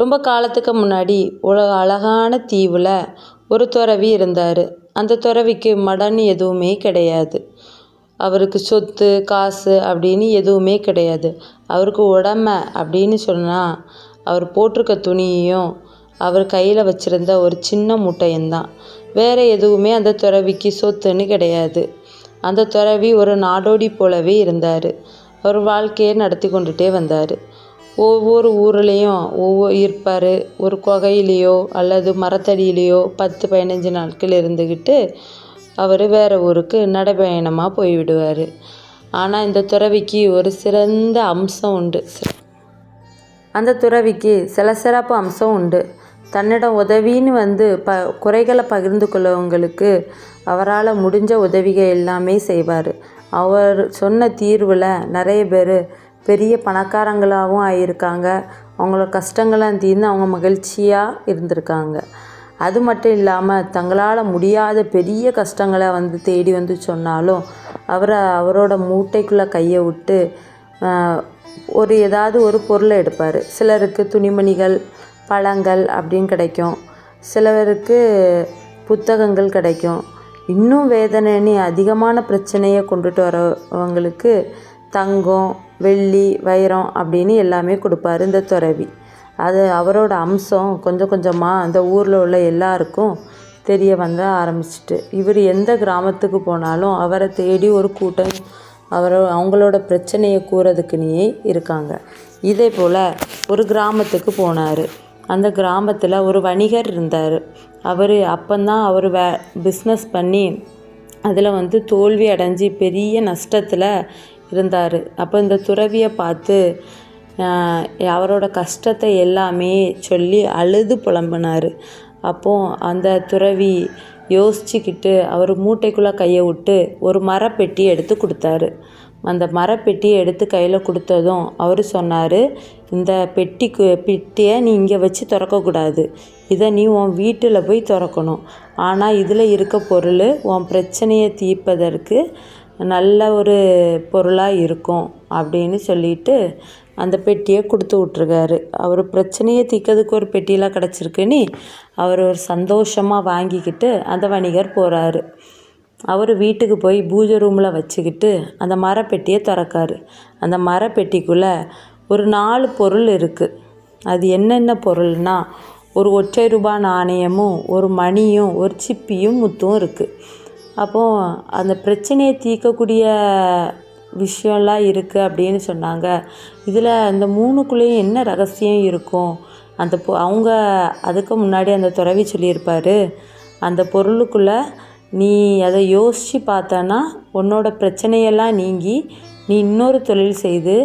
ரொம்ப காலத்துக்கு முன்னாடி ஒரு அழகான தீவில் ஒரு துறவி இருந்தார். அந்த துறவிக்கு மடன்னு எதுவுமே கிடையாது. அவருக்கு சொத்து காசு அப்படின்னு எதுவுமே கிடையாது. அவருக்கு உடமை அப்படின்னு சொன்னால் அவர் போட்டிருக்க துணியையும் அவர் கையில் வச்சுருந்த ஒரு சின்ன மூட்டையந்தான். வேறு எதுவுமே அந்த துறவிக்கு சொத்துன்னு கிடையாது. அந்த துறவி ஒரு நாடோடி போலவே இருந்தார். அவர் வாழ்க்கையை நடத்தி கொண்டுட்டே வந்தார். ஒவ்வொரு ஊர்லேயும் இருப்பார். ஒரு குகையிலையோ அல்லது மரத்தடியிலையோ 10-15 நாட்கள் இருந்துக்கிட்டு அவர் வேறு ஊருக்கு நடைபயணமாக போய்விடுவார். ஆனால் இந்த துறவிக்கு ஒரு சிறந்த அம்சம் உண்டு. அந்த துறவிக்கு சில சிறப்பு அம்சம் உண்டு. தன்னிடம் உதவின்னு குறைகளை பகிர்ந்து கொள்ளவங்களுக்கு அவரால் முடிஞ்ச உதவிகள் எல்லாமே செய்வார். அவர் சொன்ன தீர்வில் நிறைய பேர் பெரிய பணக்காரங்களாகவும் ஆகியிருக்காங்க. அவங்களோட கஷ்டங்கள்லாம் தீர்ந்து அவங்க மகிழ்ச்சியாக இருந்திருக்காங்க. அது மட்டும் இல்லாமல் தங்களால் முடியாத பெரிய கஷ்டங்களை தேடி சொன்னாலும் அவரோட மூட்டைக்குள்ளே கையை விட்டு ஏதாவது ஒரு பொருளை எடுப்பார். சிலருக்கு துணிமணிகள் பழங்கள் அப்படின்னு கிடைக்கும். சிலருக்கு புத்தகங்கள் கிடைக்கும். இன்னும் வேதனைன்னு அதிகமான பிரச்சனையை கொண்டுட்டு வரவங்களுக்கு தங்கம் வெள்ளி வைரம் அப்படின்னு எல்லாமே கொடுப்பாரு இந்த துறவி. அது அவரோட அம்சம் கொஞ்சம் கொஞ்சமாக அந்த ஊரில் உள்ள எல்லாருக்கும் தெரிய ஆரம்பிச்சிட்டு இவர் எந்த கிராமத்துக்கு போனாலும் அவரை தேடி ஒரு கூட்டம் அவங்களோட பிரச்சனையை கூறதுக்குன்னே இருக்காங்க. இதே போல் ஒரு கிராமத்துக்கு போனார். அந்த கிராமத்தில் ஒரு வணிகர் இருந்தார். அவர் அப்போந்தான் அவர் பிஸ்னஸ் பண்ணி அதில் தோல்வி அடைஞ்சி பெரிய நஷ்டத்தில் இருந்தார். அப்போ இந்த துறவியை பார்த்து அவரோட கஷ்டத்தை எல்லாமே சொல்லி அழுது புலம்பினார். அப்போது அந்த துறவி யோசிச்சுக்கிட்டு அவர் மூட்டைக்குள்ளே கையை விட்டு ஒரு மரப்பெட்டி எடுத்து கொடுத்தாரு. அந்த மரப்பெட்டியை எடுத்து கையில் கொடுத்ததும் அவர் சொன்னார், இந்த பெட்டியை நீ இங்கே வச்சு திறக்கக்கூடாது. இதை நீ உன் வீட்டில் போய் திறக்கணும். ஆனால் இதில் இருக்க பொருள் உன் பிரச்சனையை தீர்ப்பதற்கு நல்ல ஒரு பொருளாக இருக்கும் அப்படின்னு சொல்லிட்டு அந்த பெட்டியை கொடுத்து விட்ருக்காரு. அவர் பிரச்சனையை தீர்க்கிறதுக்கு ஒரு பெட்டியெலாம் கிடச்சிருக்குன்னு அவர் ஒரு சந்தோஷமாக வாங்கிக்கிட்டு அந்த வணிகர் போகிறாரு. அவர் வீட்டுக்கு போய் பூஜை ரூமில் வச்சுக்கிட்டு அந்த மரப்பெட்டியை திறக்காரு. அந்த மரப்பெட்டிக்குள்ளே ஒரு 4 பொருள் இருக்குது. அது என்னென்ன பொருள்னால் ஒரு ஒற்றை ரூபாய் நாணயமும் ஒரு மணியும் ஒரு சிப்பியும் முத்தும் இருக்குது. அப்போது அந்த பிரச்சனையை தீர்க்கக்கூடிய விஷயம்லாம் இருக்குது அப்படின்னு சொன்னாங்க. இதில் அந்த 3க்குள்ளேயும் என்ன ரகசியம் இருக்கும்? அவங்க அதுக்கு முன்னாடி அந்த துறவி சொல்லியிருப்பார், அந்த பொருளுக்குள்ளே நீ அதை யோசித்து பார்த்தனா உன்னோட பிரச்சனையெல்லாம் நீங்கி நீ இன்னொரு தொழில் செய்து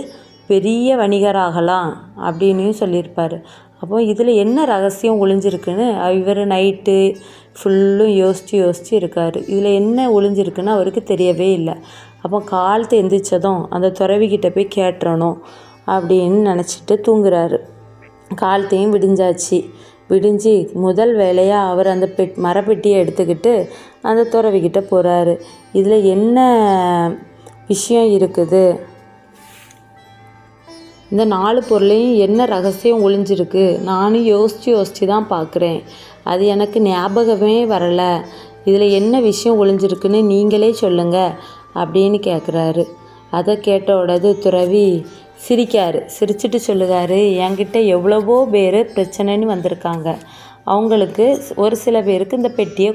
பெரிய வணிகராகலாம் அப்படின்னு சொல்லியிருப்பார். அப்போ இதில் என்ன ரகசியம் ஒளிஞ்சிருக்குன்னு இவர் நைட்டு ஃபுல்லும் யோசித்து இருக்கார். இதில் என்ன ஒளிஞ்சிருக்குன்னு அவருக்கு தெரியவே இல்லை. அப்போ காலத்தை எந்திரிச்சதும் அந்த துறவிக்கிட்ட போய் கேட்டுறணும் அப்படின்னு நினச்சிட்டு தூங்குறாரு. காலத்தையும் விடிஞ்சு முதல் வேலையாக அவர் அந்த மரப்பெட்டியை எடுத்துக்கிட்டு அந்த துறவிக்கிட்ட போகிறாரு. இதில் என்ன விஷயம் இருக்குது? இந்த 4 பொருளையும் என்ன ரகசியம் ஒளிஞ்சிருக்கு? நானும் யோசித்து தான் பார்க்குறேன். அது எனக்கு ஞாபகமே வரலை. இதில் என்ன விஷயம் ஒளிஞ்சிருக்குன்னு நீங்களே சொல்லுங்கள் அப்படின்னு கேட்குறாரு. அதை கேட்ட உடனே துறவி சிரிச்சிட்டு சொல்லுவார், என்கிட்ட எவ்வளவோ பேர் பிரச்சனைன்னு வந்திருக்காங்க. அவங்களுக்கு ஒரு சில பேருக்கு இந்த பெட்டியை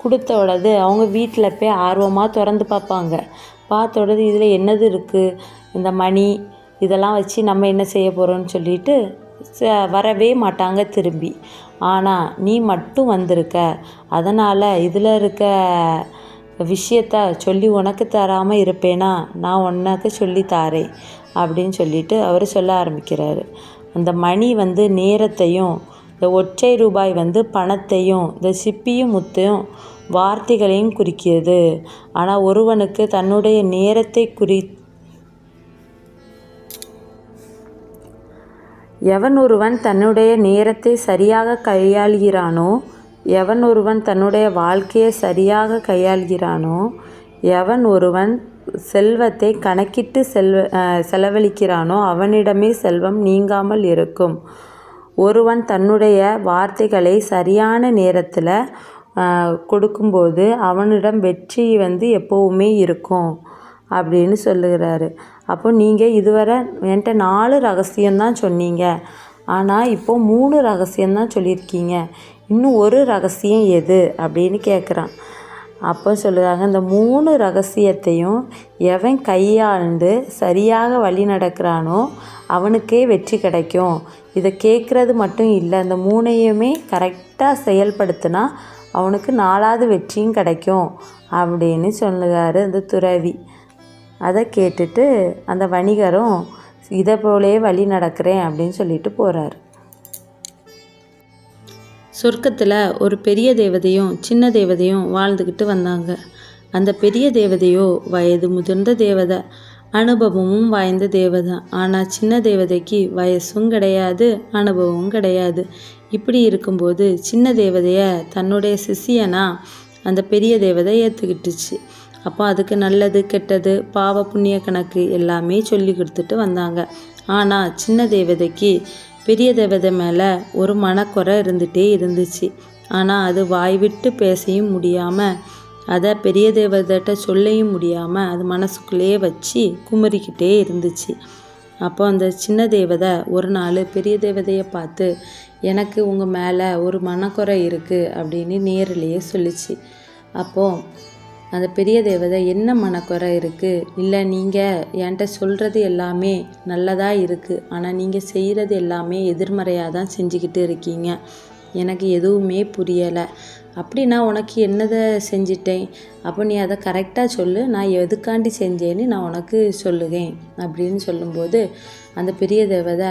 கொடுத்த உடனே அவங்க வீட்டில் போய் ஆர்வமாக திறந்து பார்ப்பாங்க. பார்த்த உடனே இதில் என்னது இருக்குது, இந்த மணி இதெல்லாம் வச்சு நம்ம என்ன செய்ய போகிறோன்னு சொல்லிட்டு வரவே மாட்டாங்க திரும்பி. ஆனால் நீ மட்டும் வந்திருக்க, அதனால் இதில் இருக்க விஷயத்த சொல்லி உனக்கு தராமல் இருப்பேனா? நான் உனக்கு சொல்லி தாரேன் அப்படின்னு சொல்லிட்டு அவர் சொல்ல ஆரம்பிக்கிறாரு. அந்த மணி நேரத்தையும், இந்த ஒற்றை ரூபாய் பணத்தையும், இந்த சிப்பியும் முத்தையும் வார்த்தைகளையும் குறிக்கிறது. ஆனால் ஒருவனுக்கு தன்னுடைய நேரத்தை எவன் ஒருவன் தன்னுடைய நேரத்தை சரியாக கையாள்கிறானோ, எவன் ஒருவன் தன்னுடைய வாழ்க்கையை சரியாக கையாள்கிறானோ, எவன் ஒருவன் செல்வத்தை கணக்கிட்டு செலவழிக்கிறானோ அவனிடமே செல்வம் நீங்காமல் இருக்கும். ஒருவன் தன்னுடைய வார்த்தைகளை சரியான நேரத்தில் கொடுக்கும்போது அவனிடம் வெற்றி எப்போவுமே இருக்கும் அப்படின்னு சொல்லுகிறாரு. அப்போ நீங்கள் இதுவரை என்கிட்ட 4 ரகசியம்தான் சொன்னீங்க, ஆனால் இப்போது 3 ரகசியம்தான் சொல்லியிருக்கீங்க, இன்னும் ஒரு ரகசியம் எது அப்படின்னு கேட்குறான். அப்போ சொல்லுறாங்க, இந்த 3 ரகசியத்தையும் எவன் கையாண்டு சரியாக வழி நடக்கிறானோ அவனுக்கே வெற்றி கிடைக்கும். இதை கேட்குறது மட்டும் இல்லை, இந்த 3ஐயுமே கரெக்டாக செயல்படுத்தினா அவனுக்கு 4வது வெற்றியும் கிடைக்கும் அப்படின்னு சொல்லுறாரு அந்த துறவி. அதை கேட்டுட்டு அந்த வணிகரும் இதை போலே வழி நடக்கிறேன் அப்படின்னு சொல்லிட்டு போகிறாரு. சொர்க்கத்தில் ஒரு பெரிய தேவதையும் சின்ன தேவதையும் வாழ்ந்துக்கிட்டு வந்தாங்க. அந்த பெரிய தேவதையோ வயது முதிர்ந்த தேவதை, அனுபவமும் வாய்ந்த தேவதை. ஆனால் சின்ன தேவதைக்கு வயசும் கிடையாது, அனுபவமும் கிடையாது. இப்படி இருக்கும்போது சின்ன தேவதையை தன்னுடைய சிஷியனா அந்த பெரிய தேவதை ஏற்றுக்கிட்டுச்சு. அப்போ அதுக்கு நல்லது கெட்டது பாவ புண்ணிய கணக்கு எல்லாமே சொல்லி கொடுத்துட்டு வந்தாங்க. ஆனால் சின்ன தேவதைக்கு பெரிய தேவதை மேலே ஒரு மனக்குறை இருந்துகிட்டே இருந்துச்சு. ஆனால் அது வாய் விட்டு பேசவும் முடியாமல், அதை பெரிய தேவதைகிட்ட சொல்லவும் முடியாமல் அது மனசுக்குள்ளேயே வச்சு குமரிக்கிட்டே இருந்துச்சு. அப்போ அந்த சின்ன தேவதை ஒரு நாள் பெரிய தேவதையை பார்த்து, எனக்கு உங்கள் மேலே ஒரு மனக்குறை இருக்குது அப்படின்னு நேரிலேயே சொல்லிச்சு. அப்போது அந்த பெரிய தேவதை, என்ன மனக்குறை இருக்குது? இல்லை, நீங்கள் என்கிட்ட சொல்கிறது எல்லாமே நல்லதாக இருக்குது, ஆனால் நீங்கள் செய்கிறது எல்லாமே எதிர்மறையாக தான் செஞ்சுக்கிட்டு இருக்கீங்க, எனக்கு எதுவுமே புரியலை. அப்படின்னா உனக்கு என்னதை செஞ்சிட்டேன்? அப்போ நீ அதை கரெக்டாக சொல்லு, நான் எதுக்காண்டி செஞ்சேன்னு நான் உனக்கு சொல்லுவேன் அப்படின்னு சொல்லும்போது அந்த பெரிய தேவதை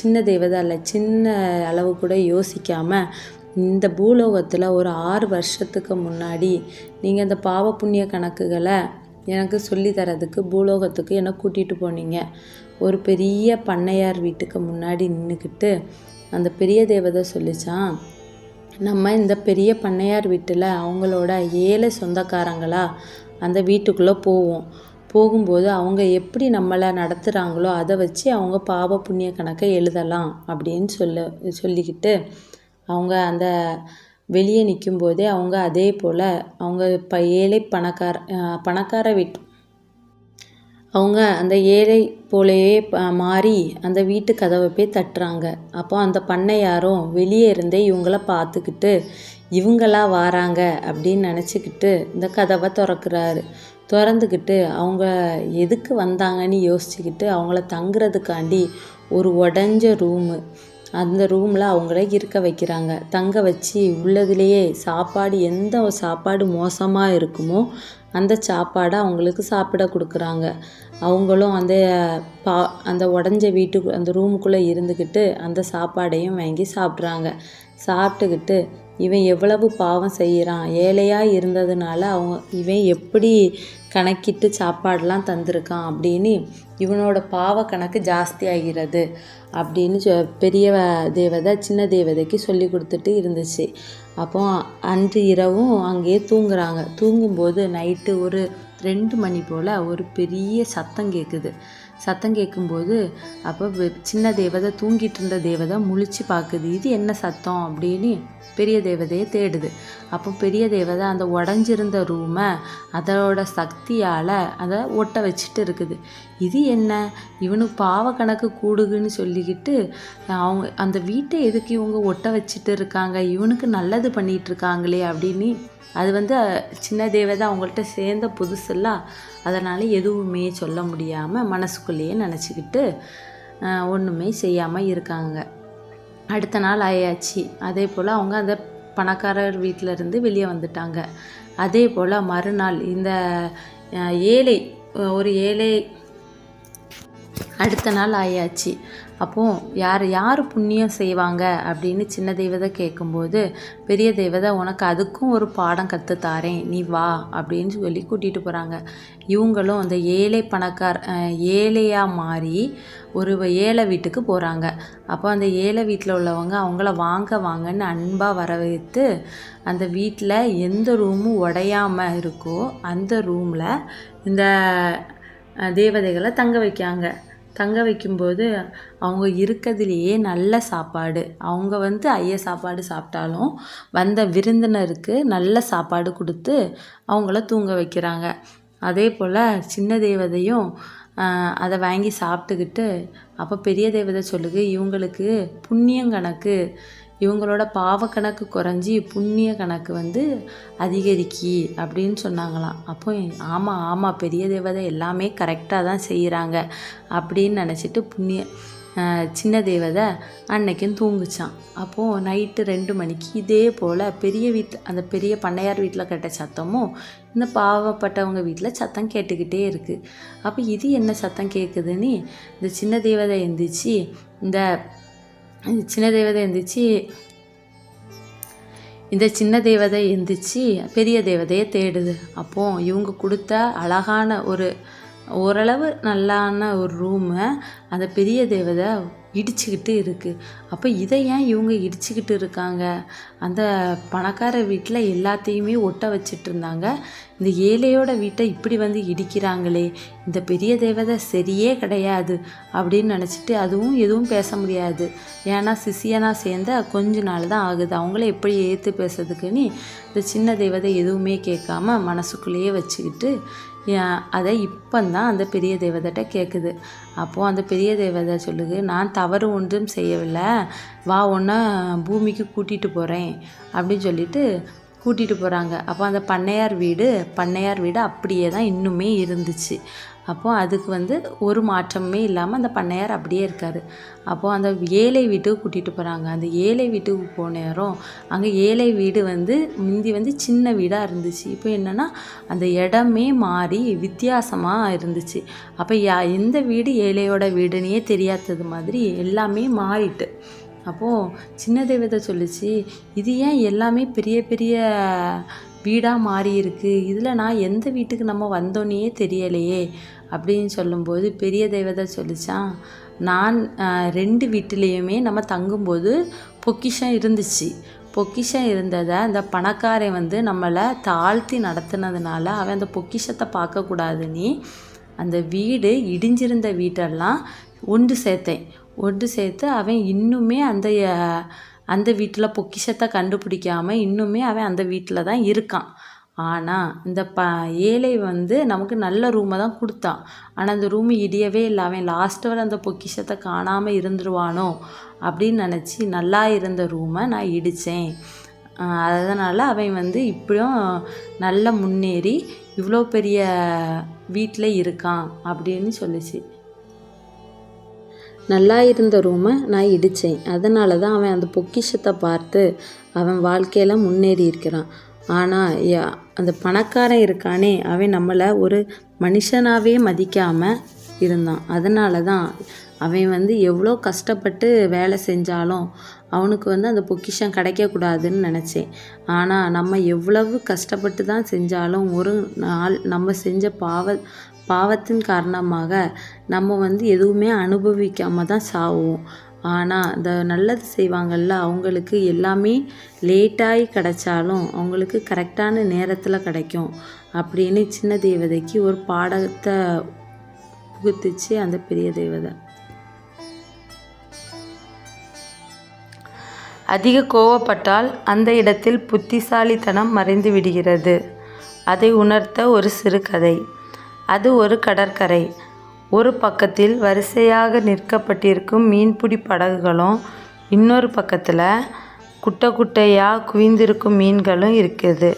சின்ன தேவதை இல்லை, சின்ன அளவு கூட யோசிக்காமல், இந்த பூலோகத்தில் ஒரு 6 வருஷத்துக்கு முன்னாடி நீங்கள் அந்த பாவ புண்ணிய கணக்குகளை எனக்கு சொல்லித்தரதுக்கு பூலோகத்துக்கு என்னை கூட்டிகிட்டு போனீங்க. ஒரு பெரிய பண்ணையார் வீட்டுக்கு முன்னாடி நின்றுக்கிட்டு அந்த பெரிய தேவதை சொல்லிச்சான், நம்ம இந்த பெரிய பண்ணையார் வீட்டில் அவங்களோட ஏழை சொந்தக்காரங்களா அந்த வீட்டுக்குள்ளே போகும்போது அவங்க எப்படி நம்மளை நடத்துகிறாங்களோ அதை வச்சு அவங்க பாவ புண்ணிய கணக்கை எழுதலாம் அப்படின்னு சொல்லிக்கிட்டு அவங்க அந்த வெளியே நிற்கும்போதே அவங்க அதே போல் அவங்க ஏழை பணக்கார வீட்டு அவங்க அந்த ஏழை போலேயே மாறி அந்த வீட்டு கதவை போய் தட்டுறாங்க. அப்போ அந்த பண்ணையாரும் வெளியே இருந்தே இவங்கள பார்த்துக்கிட்டு இவங்களா வாராங்க அப்படின்னு நினச்சிக்கிட்டு இந்த கதவை திறந்துக்கிட்டு அவங்க எதுக்கு வந்தாங்கன்னு யோசிச்சுக்கிட்டு அவங்கள தங்குறதுக்காண்டி ஒரு உடஞ்ச ரூமு, அந்த ரூமில் அவங்கள இருக்க வைக்கிறாங்க. தங்க வச்சு உள்ளதுலேயே எந்த சாப்பாடு மோசமாக இருக்குமோ அந்த சாப்பாடை அவங்களுக்கு சாப்பிட கொடுக்குறாங்க. அவங்களும் அந்த உடஞ்ச வீட்டுக்கு அந்த ரூமுக்குள்ளே இருந்துக்கிட்டு அந்த சாப்பாடையும் வாங்கி சாப்பிட்டுக்கிட்டு இவன் எவ்வளவு பாவம் செய்கிறான், ஏழையாக இருந்ததுனால இவன் எப்படி கணக்கிட்டு சாப்பாடெலாம் தந்திருக்கான் அப்படின்னு இவனோட பாவ கணக்கு ஜாஸ்தி ஆகிறது அப்படின்னு பெரிய தேவதை சின்ன தேவதைக்கு சொல்லி கொடுத்துட்டு இருந்துச்சு. அப்போ அன்று இரவும் அங்கேயே தூங்குறாங்க. தூங்கும்போது நைட்டு ஒரு 2 மணி போல் ஒரு பெரிய சத்தம் கேட்கும்போது அப்போ சின்ன தேவதை தூங்கிட்டு இருந்த தேவதை முழிச்சு பார்க்குது. இது என்ன சத்தம் அப்படின்னு பெரிய தேவதையை தேடுது. அப்போ பெரிய தேவதை அந்த உடஞ்சிருந்த ரூமை அதோட சக்தியால் அதை ஒட்ட வச்சுட்டு இருக்குது. இது என்ன, இவனுக்கு பாவ கணக்கு கூடுகுன்னு சொல்லிக்கிட்டு அவங்க அந்த வீட்டை எதுக்கு இவங்க ஒட்ட வச்சுட்டு இருக்காங்க, இவனுக்கு நல்லது பண்ணிகிட்டு இருக்காங்களே அப்படின்னு அது சின்ன தேவதை அவங்கள்ட்ட சேர்ந்த புதுசெல்லாம், அதனால் எதுவுமே சொல்ல முடியாமல் மனசுக்குள்ளேயே நினச்சிக்கிட்டு ஒன்றுமே செய்யாமல் இருக்காங்க. அடுத்த நாள் ஆயாச்சு. அதே போல் அவங்க அந்த பணக்காரர் வீட்டிலேருந்து வெளியே வந்துட்டாங்க. அதே போல் மறுநாள் இந்த ஏழை அடுத்த நாள் ஆயாச்சு. அப்போது யார் புண்ணியம் செய்வாங்க அப்படின்னு சின்ன தேவதை கேட்கும்போது பெரிய தேவதை, உனக்கு அதுக்கும் ஒரு பாடம் கற்றுத்தாரேன், நீ வா அப்படின்னு சொல்லி கூட்டிகிட்டு போகிறாங்க. இவங்களும் அந்த ஏழையாக மாறி ஒரு ஏழை வீட்டுக்கு போகிறாங்க. அப்போ அந்த ஏழை வீட்டில் உள்ளவங்க அவங்கள வாங்கன்னு அன்பாக வரவேற்று அந்த வீட்டில் எந்த ரூமும் உடையாமல் இருக்கோ அந்த ரூமில் இந்த தேவதைகளை தங்க வைக்காங்க. தங்க வைக்கும்போது அவங்க இருக்கிறதுலையே நல்ல சாப்பாடு, அவங்க வந்து ஐய சாப்பாடு சாப்பிட்டாலும் வந்த விருந்தினருக்கு நல்ல சாப்பாடு கொடுத்து அவங்கள தூங்க வைக்கிறாங்க. அதே போல் சின்ன தேவதையும் அதை வாங்கி சாப்பிட்டுக்கிட்டு அப்போ பெரிய தேவதை சொல்லுது, இவங்களுக்கு புண்ணியம் கணக்கு, இவங்களோட பாவக்கணக்கு குறைஞ்சி புண்ணிய கணக்கு வந்து அதிகரிக்கி அப்படின்னு சொன்னாங்களாம். அப்போ ஆமாம் பெரிய தேவதை எல்லாமே கரெக்டாக தான் செய்கிறாங்க அப்படின்னு நினச்சிட்டு சின்ன தேவதை அன்னைக்கும் தூங்குச்சான். அப்போது நைட்டு 2 மணிக்கு இதே போல் அந்த பெரிய பண்ணையார் வீட்டில் கேட்ட சத்தமும் இந்த பாவப்பட்டவங்க வீட்டில் சத்தம் கேட்டுக்கிட்டே இருக்குது. அப்போ இது என்ன சத்தம் கேட்குதுன்னு இந்த சின்ன தேவதை எந்திரிச்சு பெரிய தேவதையை தேடுது. அப்போது இவங்க கொடுத்த அழகான ஓரளவு நல்லான ஒரு ரூமை அந்த பெரிய தேவதை இடிச்சுக்கிட்டு இருக்குது. அப்போ இதை ஏன் இவங்க இடிச்சுக்கிட்டு இருக்காங்க? அந்த பணக்கார வீட்டில் எல்லாத்தையுமே ஒட்ட வச்சிட்டு இருந்தாங்க, இந்த ஏழையோட வீட்டை இப்படி வந்து இடிக்கிறாங்களே, இந்த பெரிய தேவதை சரியே கிடையாது அப்படின்னு நினச்சிட்டு அதுவும் எதுவும் பேச முடியாது. ஏன்னா சிஷியனாக சேர்ந்த கொஞ்ச நாள் தான் ஆகுது, அவங்கள எப்படி ஏற்று பேசுறதுக்குன்னு இந்த சின்ன தேவதை எதுவுமே கேட்காம மனசுக்குள்ளேயே வச்சுக்கிட்டு அதை இப்போந்தான் அந்த பெரிய தேவதைகிட்ட கேட்குது. அப்போது அந்த பெரிய தேவதை சொல்லுது, நான் தவறு ஒன்றும் செய்யவில்லை, வா உன்னை பூமிக்கு கூட்டிகிட்டு போகிறேன் அப்படின்னு சொல்லிட்டு கூட்டிகிட்டு போகிறாங்க. அப்போ அந்த பண்ணையார் வீடு அப்படியே தான் இன்னுமே இருந்துச்சு. அப்போது அதுக்கு வந்து ஒரு மாற்றமே இல்லாமல் அந்த பண்ணையார் அப்படியே இருக்கார். அப்போது அந்த ஏழை வீட்டுக்கு கூட்டிகிட்டு போகிறாங்க. அந்த ஏழை வீட்டுக்கு போன நேரம் அங்கே ஏழை வீடு வந்து முந்தி வந்து சின்ன வீடாக இருந்துச்சு. இப்போ என்னென்னா அந்த இடமே மாறி வித்தியாசமாக இருந்துச்சு. அப்போ எந்த வீடு ஏழையோட வீடுன்னே தெரியாதது மாதிரி எல்லாமே மாறிட்டு. அப்போது சின்ன தேவதை சொல்லிச்சு, இது ஏன் எல்லாமே பெரிய பெரிய வீடாக மாறி இருக்குது, இதில் நான் எந்த வீட்டுக்கு நம்ம வந்தோன்னே தெரியலையே அப்படின்னு சொல்லும்போது பெரிய தேவதை சொல்லிச்சான், நான் 2 வீட்டிலையுமே நம்ம தங்கும்போது பொக்கிஷம் இருந்துச்சு. பொக்கிஷம் இருந்ததை அந்த பணக்காரன் வந்து நம்மளை தாழ்த்தி நடத்துனதுனால அவன் அந்த பொக்கிஷத்தை பார்க்கக்கூடாதுன்னு அந்த வீடு இடிஞ்சிருந்த வீட்டெல்லாம் ஒன்று சேர்த்து அவன் இன்னுமே அந்த வீட்டில் பொக்கிஷத்தை கண்டுபிடிக்காமல் இன்னுமே அவன் அந்த வீட்டில் தான் இருக்கான். ஆனால் இந்த ஏழை வந்து நமக்கு நல்ல ரூமை தான் கொடுத்தான். ஆனால் அந்த ரூமு இடியவே இல்லை. அவன் லாஸ்ட் வரை அந்த பொக்கிஷத்தை காணாமல் இருந்துருவானோ அப்படின்னு நினச்சி நல்லா இருந்த ரூமை நான் இடித்தேன். அதனால் அவன் வந்து இப்படியும் நல்லா முன்னேறி இவ்வளோ பெரிய வீட்டில் இருக்கான் அப்படின்னு சொல்லிச்சு. நல்லா இருந்த ரூமை நான் இடித்தேன், அதனால தான் அவன் அந்த பொக்கிஷத்தை பார்த்து அவன் வாழ்க்கையில் முன்னேறி இருக்கிறான். ஆனால் அந்த பணக்காரன் இருக்கானே, அவன் நம்மளை ஒரு மனுஷனாகவே மதிக்காமல் இருந்தான். அதனால தான் அவன் வந்து எவ்வளோ கஷ்டப்பட்டு வேலை செஞ்சாலும் அவனுக்கு வந்து அந்த பொக்கிஷம் கிடைக்கக்கூடாதுன்னு நினச்சேன். ஆனால் நம்ம எவ்வளவு கஷ்டப்பட்டு தான் செஞ்சாலும் ஒரு நாள் நம்ம செஞ்ச பாவத்தின் காரணமாக நம்ம வந்து எதுவுமே அனுபவிக்காமல் தான் சாவோம். ஆனால் இந்த நல்லது செய்வாங்கள்ல, அவங்களுக்கு எல்லாமே லேட்டாகி கிடைச்சாலும் அவங்களுக்கு கரெக்டான நேரத்தில் கிடைக்கும் அப்படின்னு சின்ன தேவதைக்கு ஒரு பாடத்தை புகுத்துச்சு அந்த பெரிய தேவதை. அதிக கோவப்பட்டால் அந்த இடத்தில் புத்திசாலித்தனம் மறைந்து விடுகிறது. அதை உணர்த்த ஒரு சிறு கதை. அது ஒரு கடற்கரை. ஒரு பக்கத்தில் வரிசையாக நிற்கப்பட்டிருக்கும் மீன்பிடி படகுகளும் இன்னொரு பக்கத்தில் குட்டை குட்டையாக குவிந்திருக்கும் மீன்களும் இருக்குது.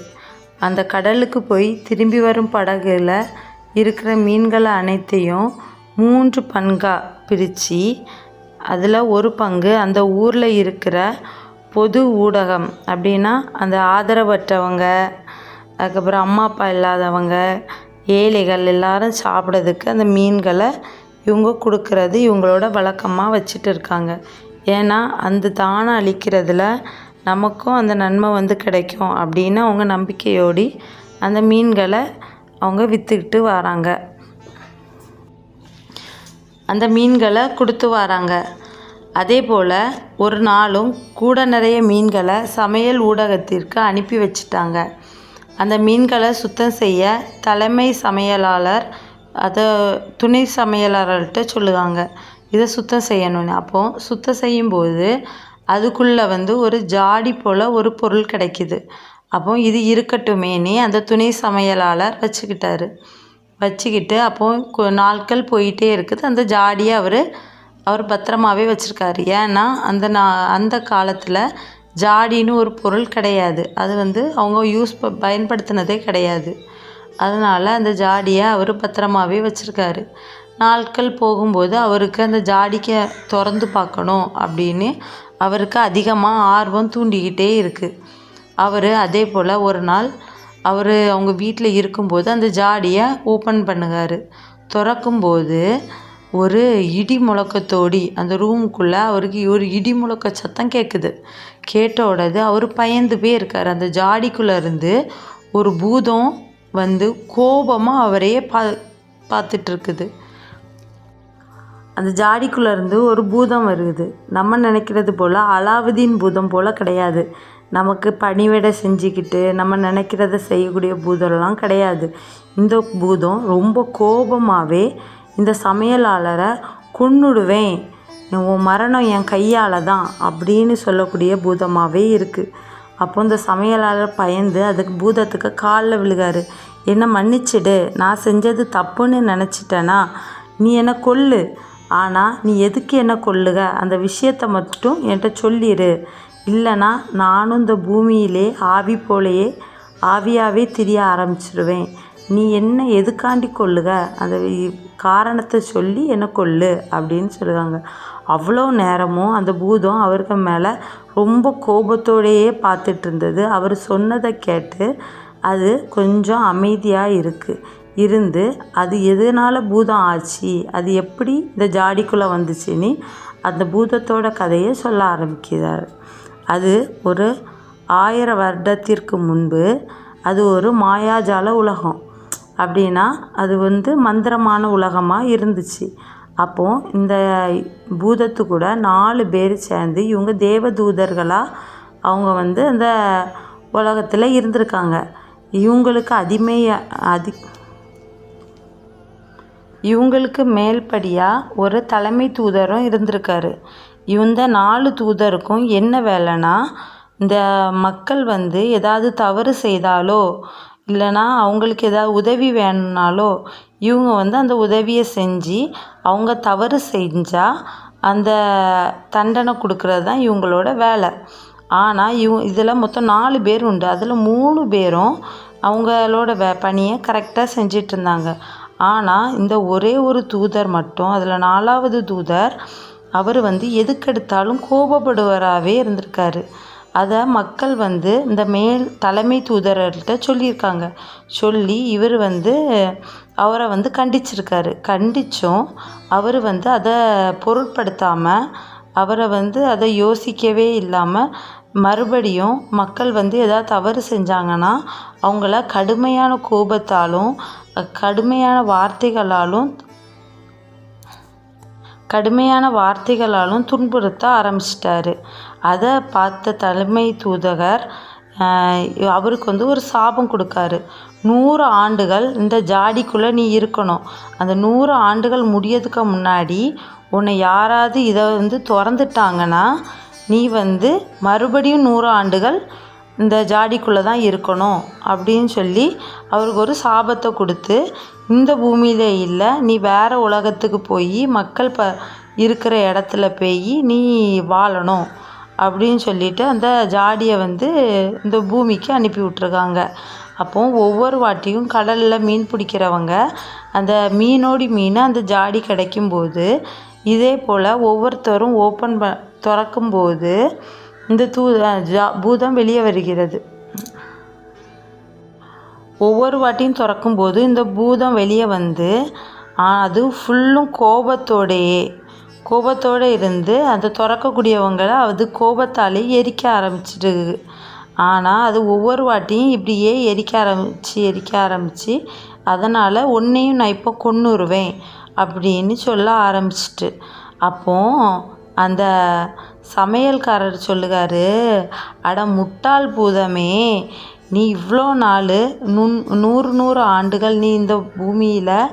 அந்த கடலுக்கு போய் திரும்பி வரும் படகுல இருக்கிற மீன்களை அனைத்தையும் 3 பங்காக பிரித்து அதில் ஒரு பங்கு அந்த ஊரில் இருக்கிற பொது ஊடகம், அப்படின்னா அந்த ஆதரவற்றவங்க, அதுக்கப்புறம் அம்மா அப்பா இல்லாதவங்க, ஏழைகள் எல்லாரும் சாப்பிட்றதுக்கு அந்த மீன்களை இவங்க கொடுக்கறது இவங்களோட வழக்கமாக வச்சுட்டு இருக்காங்க. ஏன்னா அந்த தானம் அளிக்கிறதுல நமக்கும் அந்த நன்மை வந்து கிடைக்கும் அப்படின்னு அவங்க நம்பிக்கையோடு அந்த மீன்களை அவங்க விற்றுக்கிட்டு வராங்க, அந்த மீன்களை கொடுத்து வராங்க. அதே போல் ஒரு நாளும் கூட நிறைய மீன்களை சமையல் ஊடகத்திற்கு அனுப்பி வச்சுட்டாங்க. அந்த மீன்களை சுத்தம் செய்ய தலைமை சமையலாளர் அதை துணை சமையலாளர்கிட்ட சொல்லுவாங்க இதை சுத்தம் செய்யணும்னு. அப்போது சுத்தம் செய்யும்போது அதுக்குள்ளே வந்து ஒரு ஜாடி போல் ஒரு பொருள் கிடைக்கிது. அப்போ இது இருக்கட்டுமேனே அந்த துணை சமையலாளர் வச்சுக்கிட்டு அப்போது நாட்கள் போயிட்டே இருக்குது. அந்த ஜாடியை அவர் பத்திரமாவே வச்சுருக்காரு. ஏன்னா அந்த காலத்தில் ஜாடின்னு ஒரு பொருள் கிடையாது. அது வந்து அவங்க பயன்படுத்தினதே கிடையாது. அதனால் அந்த ஜாடியை அவர் பத்திரமாவே வச்சுருக்காரு. நாட்கள் போகும்போது அவருக்கு அந்த ஜாடிக்கு திறந்து பார்க்கணும் அப்படின்னு அவருக்கு அதிகமாக ஆர்வம் தூண்டிக்கிட்டே இருக்குது. அதே போல் ஒரு நாள் அவங்க வீட்டில் இருக்கும்போது அந்த ஜாடியை ஓப்பன் பண்ணுவார். திறக்கும்போது ஒரு இடி முழக்கத்தோடி அந்த ரூமுக்குள்ளே அவருக்கு ஒரு இடி முழக்க சத்தம் கேட்குது. கேட்ட உடனே அவர் பயந்து போய் இருக்கார். அந்த ஜாடிக்குள்ளே இருந்து ஒரு பூதம் வந்து கோபமாக அவரையே பார்த்துட்ருக்குது. அந்த ஜாடிக்குள்ளே இருந்து ஒரு பூதம் வருது. நம்ம நினைக்கிறது போல் அலாவுதீன் பூதம் போல் கிடையாது. நமக்கு பணிவிடை செஞ்சுக்கிட்டு நம்ம நினைக்கிறத செய்யக்கூடிய பூதம்லாம் கிடையாது. இந்த பூதம் ரொம்ப கோபமாகவே இந்த சமையலாளரை கொன்னுடுவேன், உன் மரணம் என் கையால் தான் அப்படின்னு சொல்லக்கூடிய பூதமாகவே இருக்குது. அப்போ இந்த சமையலாளர் பயந்து அதுக்கு பூதத்துக்கு காலில் விழுகாரு. என்னை மன்னிச்சிடு, நான் செஞ்சது தப்புன்னு நினச்சிட்டேனா, நீ என்னை கொல்லு, ஆனால் நீ எதுக்கு என்னை கொல்லுக, அந்த விஷயத்தை மட்டும் என்கிட்ட சொல்லிடு, இல்லைனா நானும் இந்த பூமியிலே ஆவி போலையே ஆவியாகவே திரிய ஆரம்பிச்சிடுவேன். நீ என்ன எதுக்காண்டி கொல்லுக, அந்த காரணத்தை சொல்லி என்னை கொல்லு அப்படின்னு சொல்லுவாங்க. அவ்வளோ நேரமும் அந்த பூதம் அவருக்கு மேலே ரொம்ப கோபத்தோடையே பார்த்துட்டு இருந்தது. அவர் சொன்னதை கேட்டு அது கொஞ்சம் அமைதியாக இருந்து அது எதனால் பூதம் ஆச்சு, அது எப்படி இந்த ஜாடிக்குள்ளே வந்துச்சுன்னு அந்த பூதத்தோட கதையை சொல்ல ஆரம்பிக்கிறார். அது ஒரு 1000 வருடத்திற்கு முன்பு அது ஒரு மாயாஜால உலகம். அப்படின்னா அது வந்து மந்திரமான உலகமாக இருந்துச்சு. அப்போது இந்த பூதத்து கூட 4 பேர் சேர்ந்து இவங்க தேவதூதர்களாக அவங்க வந்து அந்த உலகத்தில் இருந்திருக்காங்க. இவங்களுக்கு மேல்படியாக ஒரு தலைமை தூதரும் இருந்திருக்காரு. இந்த 4 தூதருக்கும் என்ன வேலைன்னா, இந்த மக்கள் வந்து ஏதாவது தவறு செய்தாலோ இல்லைனா அவங்களுக்கு ஏதாவது உதவி வேணும்னாலோ இவங்க வந்து அந்த உதவியை செஞ்சு அவங்க தவறு செஞ்சால் அந்த தண்டனை கொடுக்கறது தான் இவங்களோட வேலை. ஆனால் இதில் மொத்தம் 4 பேர் உண்டு. அதில் 3 பேரும் அவங்களோட பணியை கரெக்டாக செஞ்சிட்ருந்தாங்க. ஆனால் இந்த ஒரே ஒரு தூதர் மட்டும், அதில் 4வது தூதர், அவர் வந்து எதுக்கெடுத்தாலும் கோபப்படுவராகவே இருந்திருக்காரு. அதை மக்கள் வந்து இந்த தலைமை தூதர்கிட்ட சொல்லியிருக்காங்க. சொல்லி இவர் வந்து அவரை வந்து கண்டிச்சிருக்காரு. கண்டித்தும் அவர் வந்து அதை பொருட்படுத்தாமல் அவரை வந்து அதை யோசிக்கவே இல்லாமல் மறுபடியும் மக்கள் வந்து எதாவது தவறு செஞ்சாங்கன்னா அவங்கள கடுமையான கோபத்தாலும் கடுமையான வார்த்தைகளாலும் துன்புறுத்த ஆரம்பிச்சிட்டாரு. அதை பார்த்த தலைமை தூதர் அவருக்கு வந்து ஒரு சாபம் கொடுக்காரு. 100 ஆண்டுகள் இந்த ஜாடிக்குள்ளே நீ இருக்கணும். அந்த 100 ஆண்டுகள் முடியறதுக்கு முன்னாடி உன்னை யாராவது இதை வந்து திறந்துட்டாங்கன்னா நீ வந்து மறுபடியும் 100 ஆண்டுகள் இந்த ஜாடிக்குள்ளே தான் இருக்கணும் அப்படின்னு சொல்லி அவருக்கு ஒரு சாபத்தை கொடுத்து, இந்த பூமியிலே இல்லை, நீ வேறு உலகத்துக்கு போய் மக்கள் இருக்கிற இடத்துல போய் நீ வாழணும் அப்படின்னு சொல்லிட்டு அந்த ஜாடியை வந்து இந்த பூமிக்கு அனுப்பி விட்ருக்காங்க. அப்போது ஒவ்வொரு வாட்டியும் கடலில் மீன் பிடிக்கிறவங்க அந்த மீன் அந்த ஜாடி கிடைக்கும்போது இதே போல் ஒவ்வொருத்தரும் திறக்கும்போது இந்த பூதம் வெளியே வருகிறது. ஒவ்வொரு வாட்டியும் திறக்கும்போது இந்த பூதம் வெளியே வந்து அது ஃபுல்லும் கோபத்தோடு இருந்து அந்த திறக்கக்கூடியவங்களை அது கோபத்தாலே எரிக்க ஆரம்பிச்சிடுது. ஆனால் அது ஒவ்வொரு வாட்டியும் இப்படியே எரிக்க ஆரம்பித்து அதனால் உன்னையும் நான் இப்போ கொன்னுருவேன் அப்படின்னு சொல்ல ஆரம்பிச்சிட்டு, அப்போது அந்த சமையல்காரர் சொல்லுகாரு, அட முட்டாள் பூதமே, நீ இவ்வளோ நாள் 100 ஆண்டுகள் நீ இந்த பூமியில்